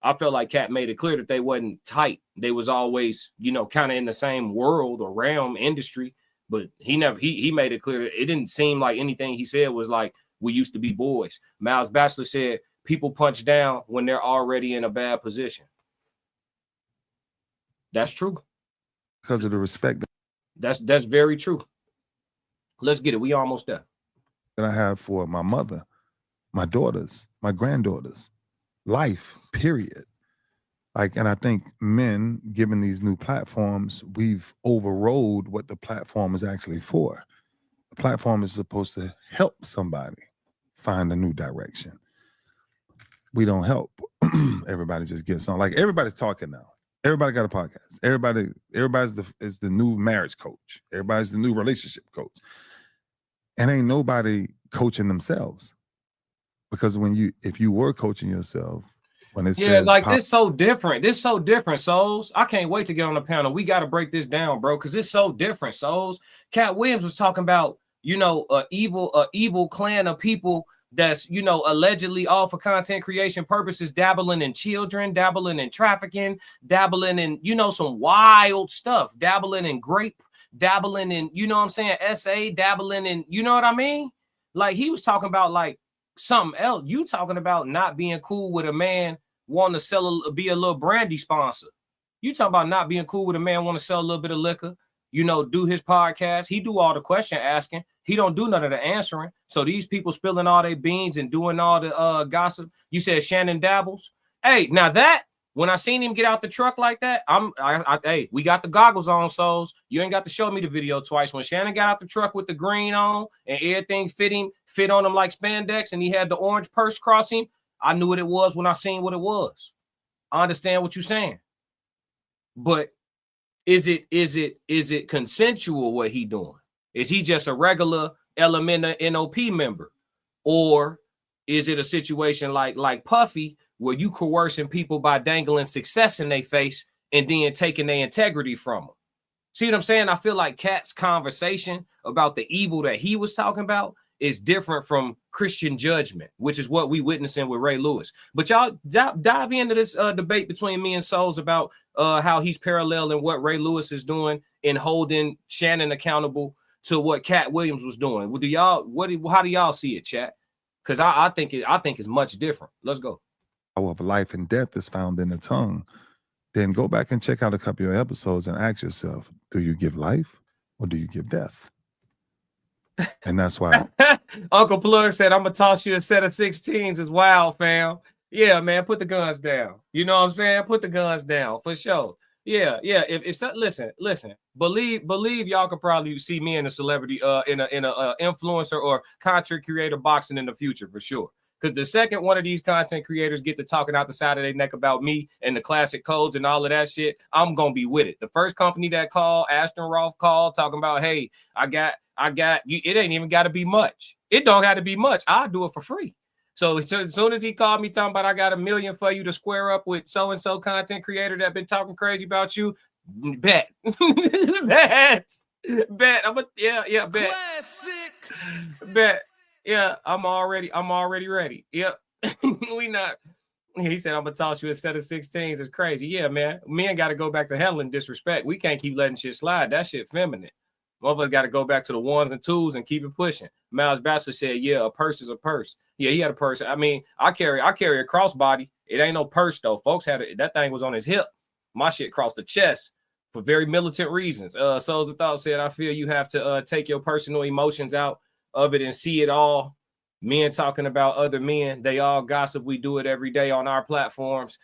E: I felt like Cat made it clear that they wasn't tight. They was always, you know, kind of in the same world or realm industry, but he made it clear that it didn't seem like anything he said was like, we used to be boys. Miles Batchelor said people punch down when they're already in a bad position. That's true.
J: Because of the respect
E: That's very true. Let's get it. We almost there.
J: that I have for my mother, my daughters, my granddaughters, life, period. Like, and I think men, given these new platforms, we've overrode what the platform is actually for. The platform is supposed to help somebody find a new direction. We don't help. Everybody just gets on. Like, everybody's talking now. Everybody got a podcast. Everybody's the new marriage coach. Everybody's the new relationship coach. And ain't nobody coaching themselves. Because if you were coaching yourself, when it says
E: like this so different. This so different, Souls. I can't wait to get on the panel. We got to break this down, bro, because it's so different, Souls. Cat Williams was talking about, you know, a evil clan of people that's, you know, allegedly all for content creation purposes, dabbling in children, dabbling in trafficking, dabbling in, you know, some wild stuff, dabbling in grape, dabbling in, you know what I'm saying, SA, dabbling in, you know what I mean? Like, he was talking about like something else. You talking about not being cool with a man wanting to be a little brandy sponsor. You talking about not being cool with a man want to sell a little bit of liquor, you know, do his podcast. He do all the question asking. He don't do none of the answering. So these people spilling all their beans and doing all the gossip. You said Shannon dabbles. Hey, now that, when I seen him get out the truck like that, hey, we got the goggles on, Souls. You ain't got to show me the video twice. When Shannon got out the truck with the green on and everything fit on him like spandex, and he had the orange purse cross him, I knew what it was when I seen what it was. I understand what you're saying. But is it consensual what he doing? Is he just a regular Elementa NOP member? Or is it a situation like Puffy, where you coercing people by dangling success in their face and then taking their integrity from them? See what I'm saying? I feel like Cat's conversation about the evil that he was talking about is different from Christian judgment, which is what we witnessing with Ray Lewis. But y'all dive into this debate between me and Souls about how he's paralleling what Ray Lewis is doing in holding Shannon accountable to what Cat Williams was doing. How do y'all see it, chat? Because I think it's much different. Let's go.
J: of life and death is found in the tongue. Then go back and check out a couple of episodes and ask yourself, do you give life or do you give death? And that's why
E: Uncle Plug said, I'm gonna toss you a set of 16s. Is wild, fam. Yeah, man, put the guns down. You know what I'm saying? Put the guns down for sure. Yeah. If listen, believe y'all could probably see me in a celebrity, in a influencer or content creator boxing in the future for sure. Because the second one of these content creators get to talking out the side of their neck about me and the classic codes and all of that shit, I'm gonna be with it. The first company that called, Ashton Roth called, talking about, hey, I got you. It ain't even got to be much. It don't have to be much. I'll do it for free. So as soon as he called me talking about I got $1 million for you to square up with so-and-so content creator that been talking crazy about you, bet. bet. Bet.
B: Classic.
E: Bet. Yeah, I'm already ready. Yep. We not. He said, I'm gonna toss you a set of 16s. It's crazy. Yeah, man. Men got to go back to handling disrespect. We can't keep letting shit slide. That shit feminine. Motherfuckers got to go back to the ones and twos and keep it pushing. Miles Bachelor said, yeah, a purse is a purse. Yeah, he had a purse. I mean, I carry a crossbody. It ain't no purse though. Folks had it. That thing was on his hip. My shit crossed the chest for very militant reasons. Souls of Thought said, I feel you have to take your personal emotions out of it and see it all. Men talking about other men. They all gossip. We do it every day on our platforms.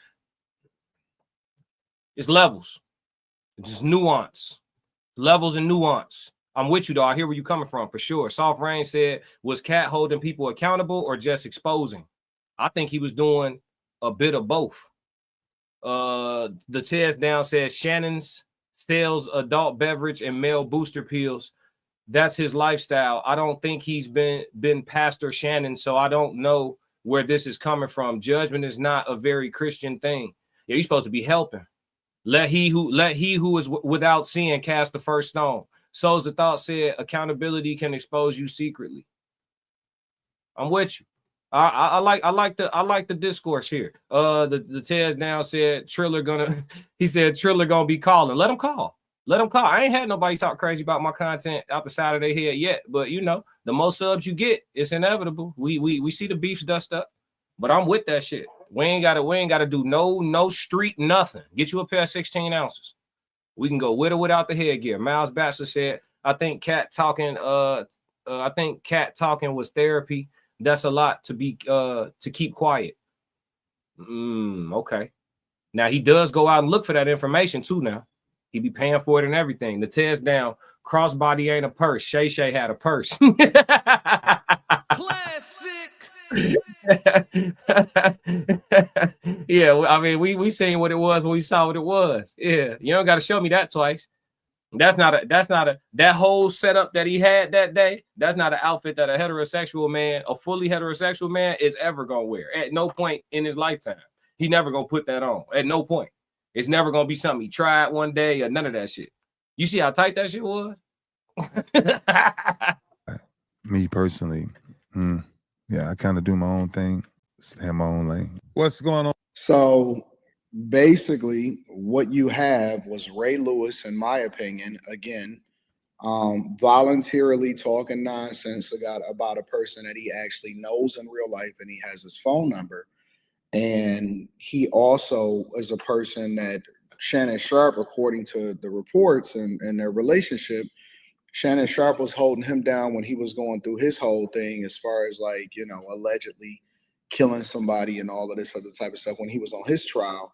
E: It's levels. It's just nuance. Levels and nuance. I'm with you, though. I hear where you're coming from, for sure. Soft Rain said, was Cat holding people accountable or just exposing? I think he was doing a bit of both. The Tez Down says, Shannon's sells adult beverage and male booster pills. That's his lifestyle. I don't think he's been Pastor Shannon, so I don't know where this is coming from. Judgment is not a very Christian thing. Yeah, you're supposed to be helping. Let he who is without sin cast the first stone. Souls of Thought said accountability can expose you secretly. I'm with you. I like the discourse here. The Tez Down said Triller gonna be calling. Let him call. I ain't had nobody talk crazy about my content out the side of their head yet, but you know, the more subs you get, it's inevitable. We see the beefs dust up, but I'm with that shit. We ain't gotta do no street nothing. Get you a pair of 16 ounces. We can go with or without the headgear. Miles Bachelor said, I think cat talking was therapy. That's a lot to keep quiet. Okay. Now he does go out and look for that information too now. He be paying for it and everything. The Tez Down, crossbody ain't a purse. Shay Shay had a purse.
B: Classic.
E: Yeah, I mean, we seen what it was when we saw what it was. Yeah, you don't got to show me that twice. That whole setup that he had that day. That's not an outfit that a fully heterosexual man is ever gonna wear. At no point in his lifetime, he never gonna put that on. At no point. It's never gonna be something he tried one day or none of that shit. You see how tight that shit was?
J: Me personally, yeah, I kind of do my own thing, stay in my own lane. What's going on?
H: So basically, what you have was Ray Lewis, in my opinion, again, voluntarily talking nonsense about a person that he actually knows in real life, and he has his phone number. And he also is a person that Shannon Sharpe, according to the reports and their relationship, Shannon Sharpe was holding him down when he was going through his whole thing, as far as like, you know, allegedly killing somebody and all of this other type of stuff when he was on his trial.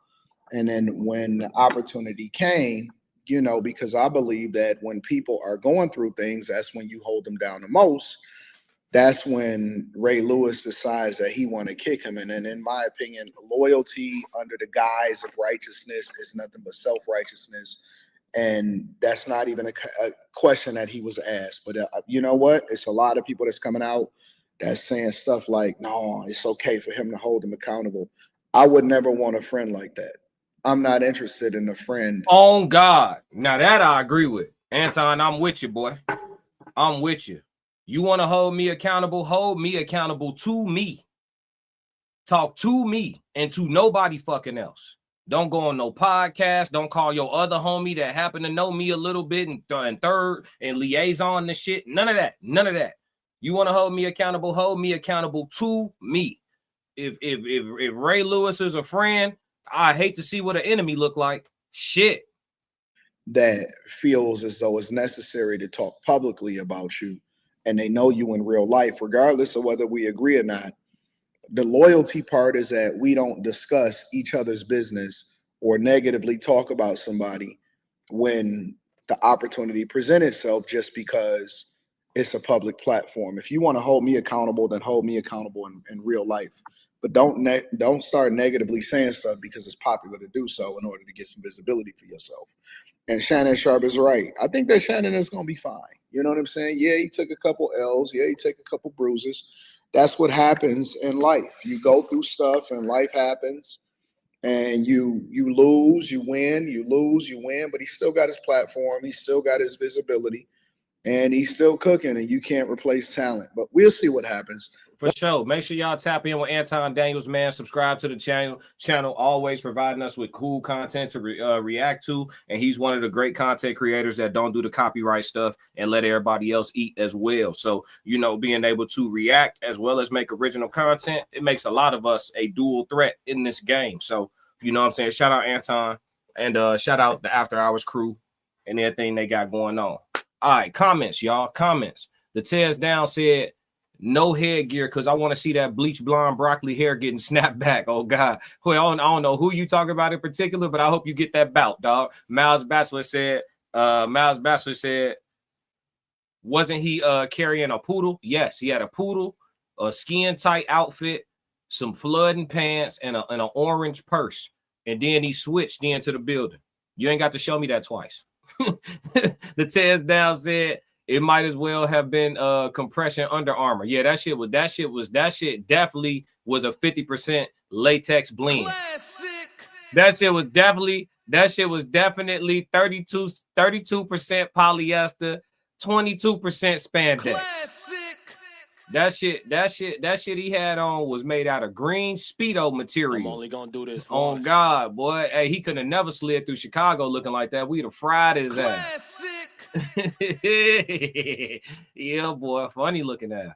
H: And then when the opportunity came, you know, because I believe that when people are going through things, that's when you hold them down the most. That's when Ray Lewis decides that he want to kick him. And then, in my opinion, loyalty under the guise of righteousness is nothing but self-righteousness. And that's not even a question that he was asked. But you know what? It's a lot of people that's coming out that's saying stuff like, no, it's okay for him to hold him accountable. I would never want a friend like that. I'm not interested in a friend.
E: On God. Now that I agree with. Anton, I'm with you, boy. I'm with you. You want to hold me accountable to me. Talk to me and to nobody fucking else. Don't go on no podcast. Don't call your other homie that happen to know me a little bit and third and liaison and shit. None of that. None of that. You want to hold me accountable to me. If Ray Lewis is a friend, I hate to see what an enemy look like. Shit.
H: That feels as though it's necessary to talk publicly about you, and they know you in real life, regardless of whether we agree or not. The loyalty part is that we don't discuss each other's business or negatively talk about somebody when the opportunity presents itself, just because it's a public platform. If you want to hold me accountable, then hold me accountable in real life. But don't start negatively saying stuff because it's popular to do so in order to get some visibility for yourself. And Shannon Sharpe is right. I think that Shannon is going to be fine. You know what I'm saying? Yeah, he took a couple L's. Yeah, he took a couple bruises. That's what happens in life. You go through stuff and life happens. And you lose, you win, you lose, you win. But he still got his platform. He still got his visibility. And he's still cooking, and you can't replace talent. But we'll see what happens.
E: For sure. Make sure y'all tap in with Anton Daniels, man. Subscribe to the channel. Always providing us with cool content to react to. And he's one of the great content creators that don't do the copyright stuff and let everybody else eat as well. So, you know, being able to react as well as make original content, it makes a lot of us a dual threat in this game. So, you know what I'm saying? Shout out Anton and shout out the After Hours crew and everything they got going on. All right, comments, y'all. Comments. The Tears Down said, no headgear because I want to see that bleach blonde broccoli hair getting snapped back. Oh, God. Well, I don't know who you talking about in particular, but I hope you get that bout, dog. Miles Bachelor said, wasn't he carrying a poodle? Yes, he had a poodle, a skin-tight outfit, some flooding pants, and an orange purse. And then he switched into the building. You ain't got to show me that twice. The Tears Down said it might as well have been compression Under Armour. Yeah, that shit definitely was a 50% latex blend.
D: Classic.
E: That shit was definitely 32% polyester, 22% spandex.
D: Classic.
E: That shit he had on was made out of green Speedo material.
C: I'm only gonna do this
E: Oh
C: once.
E: God, boy. Hey, he could have never slid through Chicago looking like that. We'd have fried his ass. Yeah, boy. Funny looking at.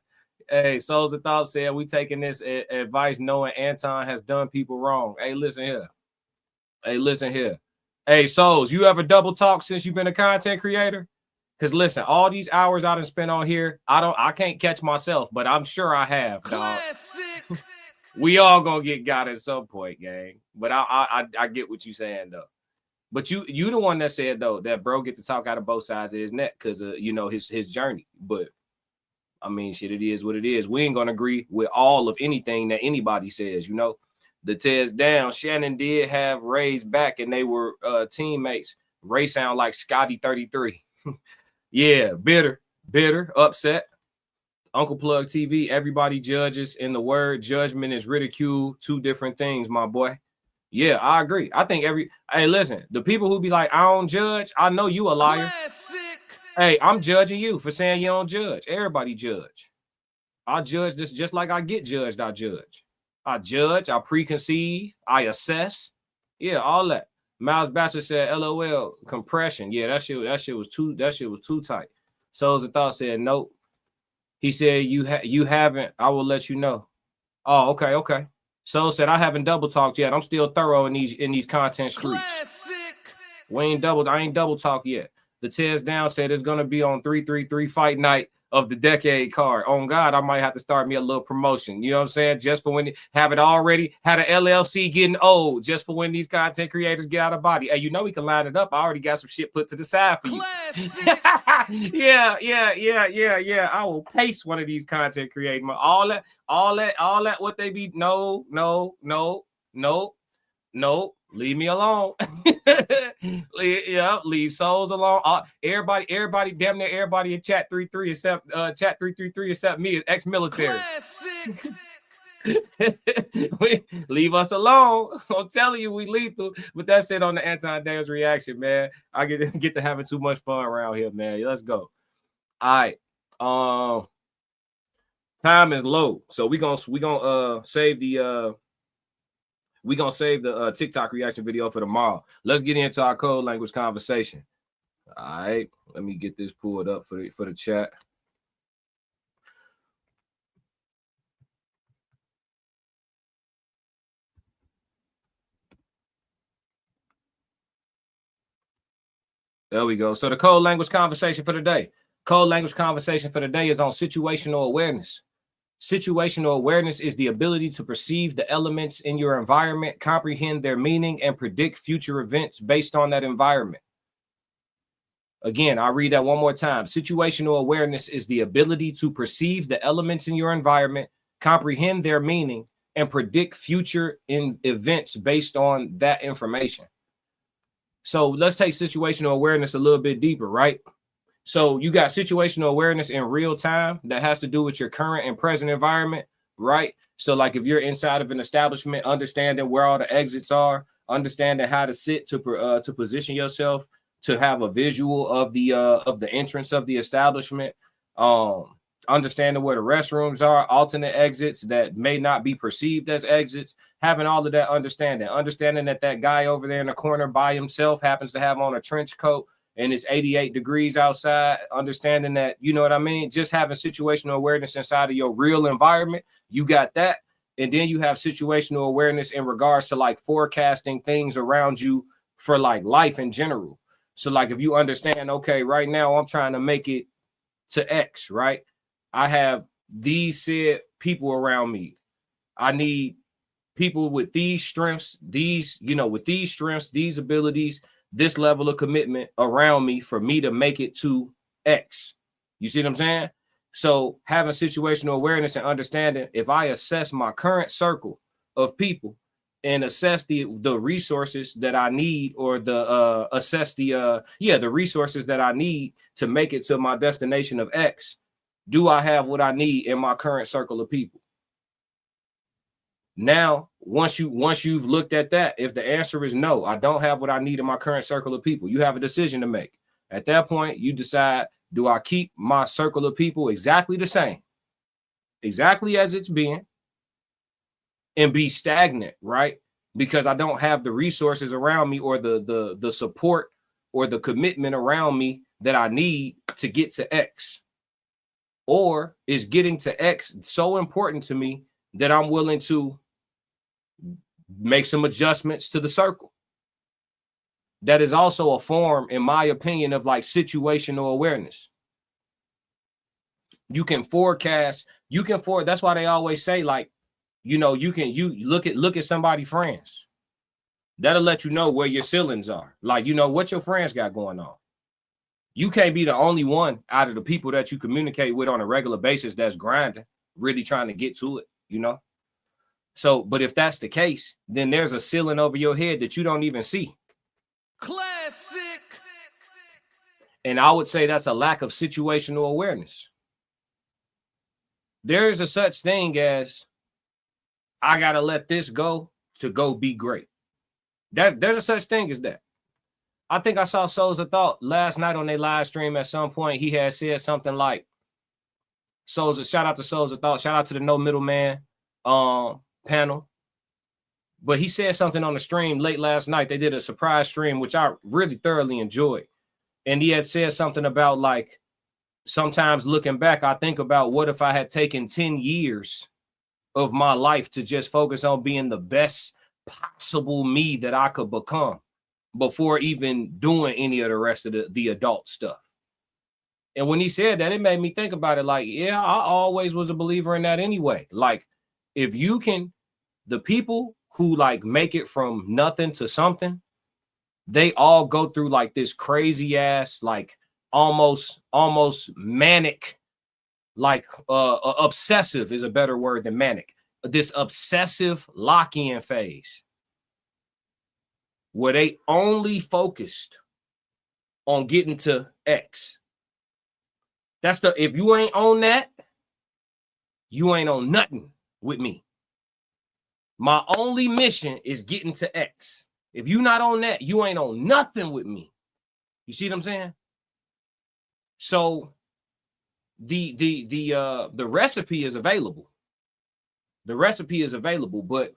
E: Hey, Souls of Thought said we taking this advice knowing Anton has done people wrong. Hey, listen here. Hey, Souls, you ever double talk since you've been a content creator? Because listen, all these hours I done spent on here, I can't catch myself, but I'm sure I have.
D: Classic.
E: We all gonna get got at some point, gang. But I get what you saying though. But you the one that said though that bro get to talk out of both sides of his neck because you know his journey. But I mean, shit, it is what it is. We ain't gonna agree with all of anything that anybody says. You know, the Tears Down. Shannon did have Ray's back, and they were teammates. Ray sound like Scotty 33. Yeah, bitter, upset. Uncle Plug TV, everybody judges. In the word judgment is ridicule. Two different things, my boy. Yeah, I agree. I think hey, listen, the people who be like, I don't judge, I know you a liar.
D: Classic.
E: Hey, I'm judging you for saying you don't judge. Everybody judge. I judge this just like I get judged, I judge. I judge, I preconceive, I assess. Yeah, all that. Miles Bachelor said, LOL, compression. Yeah, that shit was too tight. Souls of Thought said, nope. He said, you haven't, I will let you know. Oh, okay. Soul said, I haven't double talked yet. I'm still thorough in these content streets.
D: Classic.
E: I ain't double talked yet. The Tears Down said it's gonna be on 333 fight night of the decade card. On God, I might have to start me a little promotion. You know what I'm saying? Just for when have it already had an LLC getting old, just for when these content creators get out of body. Hey, you know we can line it up. I already got some shit put to the side for you.
D: Classic.
E: Yeah. I will pace one of these content creators. All that. What they be? No. Leave me alone. Leave souls alone. Everybody, damn near everybody in chat 33 except chat 333 except me is ex-military.
D: Classic.
E: Leave us alone. I'm telling you, we lethal. But that's it on the Anton-Daniels reaction, man. I get to having too much fun around here, man. Let's go. All right. Time is low, so we gonna save the TikTok reaction video for tomorrow. Let's get into our code language conversation. All right, let me get this pulled up for the chat. There we go. So the code language conversation for today. Code language conversation for today is on situational awareness. Situational awareness is the ability to perceive the elements in your environment, comprehend their meaning, and predict future events based on that environment. Again, I'll read that one more time. Situational awareness is the ability to perceive the elements in your environment, comprehend their meaning, and predict future events based on that information. So let's take situational awareness a little bit deeper, right? So you got situational awareness in real time that has to do with your current and present environment, right? So like if you're inside of an establishment, understanding where all the exits are, understanding how to sit to position yourself, to have a visual of the entrance of the establishment, understanding where the restrooms are, alternate exits that may not be perceived as exits, having all of that understanding that that guy over there in the corner by himself happens to have on a trench coat and it's 88 degrees outside, understanding that, you know what I mean? Just having situational awareness inside of your real environment, you got that. And then you have situational awareness in regards to like forecasting things around you for like life in general. So like if you understand, okay, right now I'm trying to make it to X, right? I have these said people around me. I need people with these strengths, these abilities, this level of commitment around me for me to make it to X. You see what I'm saying? So having situational awareness and understanding, if I assess my current circle of people and assess the resources that I need, or the resources that I need to make it to my destination of X, do I have what I need in my current circle of people? Now, once you've looked at that, if the answer is no, I don't have what I need in my current circle of people, you have a decision to make. At that point, you decide, do I keep my circle of people exactly the same, exactly as it's been, and be stagnant, right? Because I don't have the resources around me, or the support or the commitment around me that I need to get to X. Or is getting to X so important to me that I'm willing to make some adjustments to the circle? That is also a form, in my opinion, of like situational awareness. You can forecast, that's why they always say, like, you look at somebody's friends. That'll let you know where your ceilings are. Like, what your friends got going on. You can't be the only one out of the people that you communicate with on a regular basis that's grinding, really trying to get to it, So, but if that's the case, then there's a ceiling over your head that you don't even see.
B: Classic.
E: And I would say that's a lack of situational awareness. There is a such thing as, I got to let this go to go be great. There's a such thing as that. I think I saw Souls of Thought last night on their live stream. At some point, he had said something like, shout out to Souls of Thought, shout out to the No Middleman panel. But he said something on the stream late last night. They did a surprise stream, which I really thoroughly enjoyed. And he had said something about, like, sometimes looking back, I think about, what if I had taken 10 years of my life to just focus on being the best possible me that I could become before even doing any of the rest of the adult stuff. And when he said that, it made me think about it. Like, yeah, I always was a believer in that anyway. Like, if you can, the people who like make it from nothing to something, they all go through like this crazy ass, like almost manic, like obsessive is a better word than manic. This obsessive lock-in phase where they only focused on getting to X. If you ain't on that, you ain't on nothing with me. My only mission is getting to X. If you're not on that, you ain't on nothing with me. You see what I'm saying? So the recipe is available. The recipe is available, but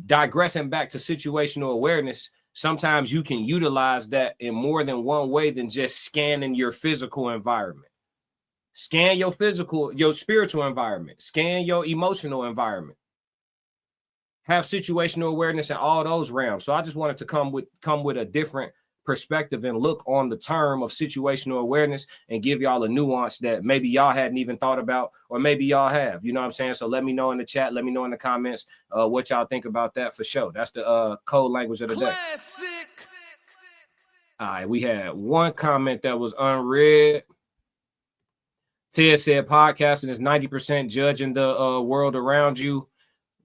E: digressing back to situational awareness, sometimes you can utilize that in more than one way than just scanning your physical environment. Scan your spiritual environment. Scan your emotional environment. Have situational awareness in all those realms. So I just wanted to come with a different perspective and look on the term of situational awareness and give y'all a nuance that maybe y'all hadn't even thought about, or maybe y'all have. You know what I'm saying? So let me know in the chat. Let me know in the comments what y'all think about that for sure. That's the code language of the day.
B: Classic.
E: All right, we had one comment that was unread. Ted said podcasting is 90% judging the world around you.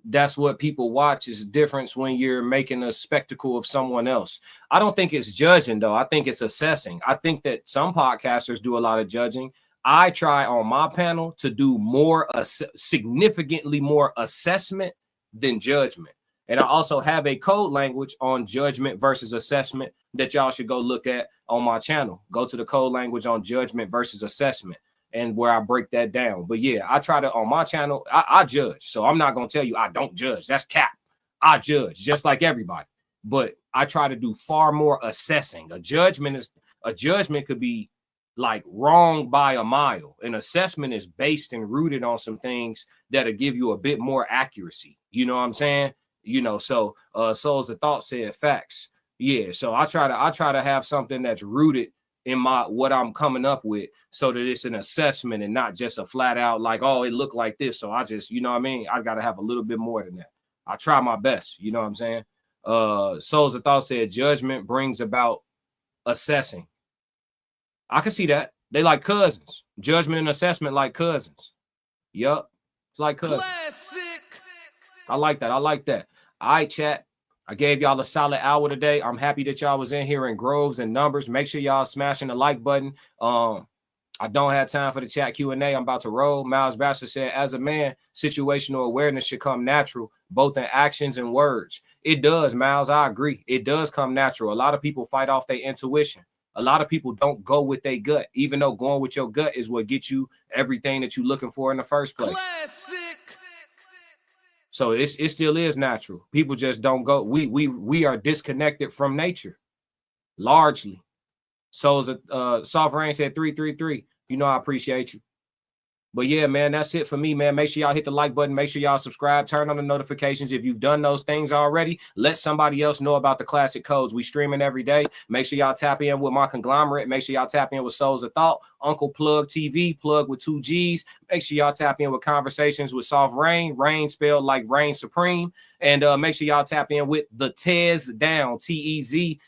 E: That's what people watch. Is difference when you're making a spectacle of someone else. I don't think it's judging, though. I think it's assessing. I think that some podcasters do a lot of judging. I try on my panel to do more, significantly more assessment than judgment. And I also have a code language on judgment versus assessment that y'all should go look at on my channel. Go to the code language on judgment versus assessment and where I break that down. But yeah, I try to, on my channel, I judge. So I'm not going to tell you I don't judge. That's cap. I judge just like everybody. But I try to do far more assessing. A judgment could be like wrong by a mile. An assessment is based and rooted on some things that'll give you a bit more accuracy. You know what I'm saying? You know, so Souls of Thought said facts. Yeah, so I try to have something that's rooted in what I'm coming up with, so that it's an assessment and not just a flat out like, oh, it looked like this. So I just, you know what I mean? I got to have a little bit more than that. I try my best. You know what I'm saying? Souls of Thought said judgment brings about assessing. I can see that. They like cousins. Judgment and assessment like cousins. Yup. It's like cousins.
B: Classic.
E: I like that. I like that. All right, chat. I gave y'all a solid hour today. I'm happy that y'all was in here in groves and numbers. Make sure y'all smashing the like button. I don't have time for the chat Q&A. I'm about to roll. Miles Bachelor said, as a man, situational awareness should come natural, both in actions and words. It does, Miles. I agree. It does come natural. A lot of people fight off their intuition. A lot of people don't go with their gut, even though going with your gut is what gets you everything that you're looking for in the first place.
B: Classic.
E: So it still is natural. People just don't go. We are disconnected from nature, largely. So Soft Rain said 333. You know I appreciate you. But yeah, man, that's it for me, man. Make sure y'all hit the like button. Make sure y'all subscribe. Turn on the notifications. If you've done those things already, let somebody else know about the classic codes. We streaming every day. Make sure y'all tap in with my conglomerate. Make sure y'all tap in with Souls of Thought, Uncle Plug TV, Plug with 2 G's. Make sure y'all tap in with Conversations with Soft Rain, Rain spelled like Reign Supreme. And make sure y'all tap in with the Tez Down, TEZDOWN.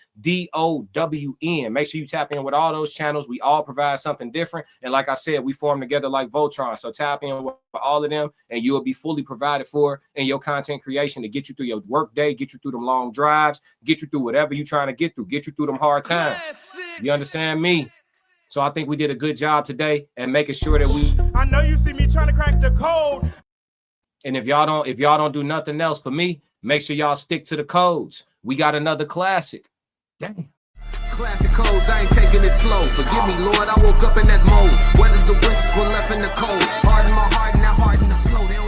E: Make sure you tap in with all those channels. We all provide something different. And like I said, we form together like Voltron. So tap in with all of them and you'll be fully provided for in your content creation to get you through your work day, get you through them long drives, get you through whatever you're trying to get you through them hard times. You understand me? So I think we did a good job today and making sure that we...
F: I know you see me trying to crack the code.
E: And if y'all don't do nothing else for me, make sure y'all stick to the codes. We got another classic. Damn.
B: Classic codes, I ain't taking it slow. Forgive me, Lord, I woke up in that mode. Weathered the winters when left in the cold. Harden my heart and now harden the flow.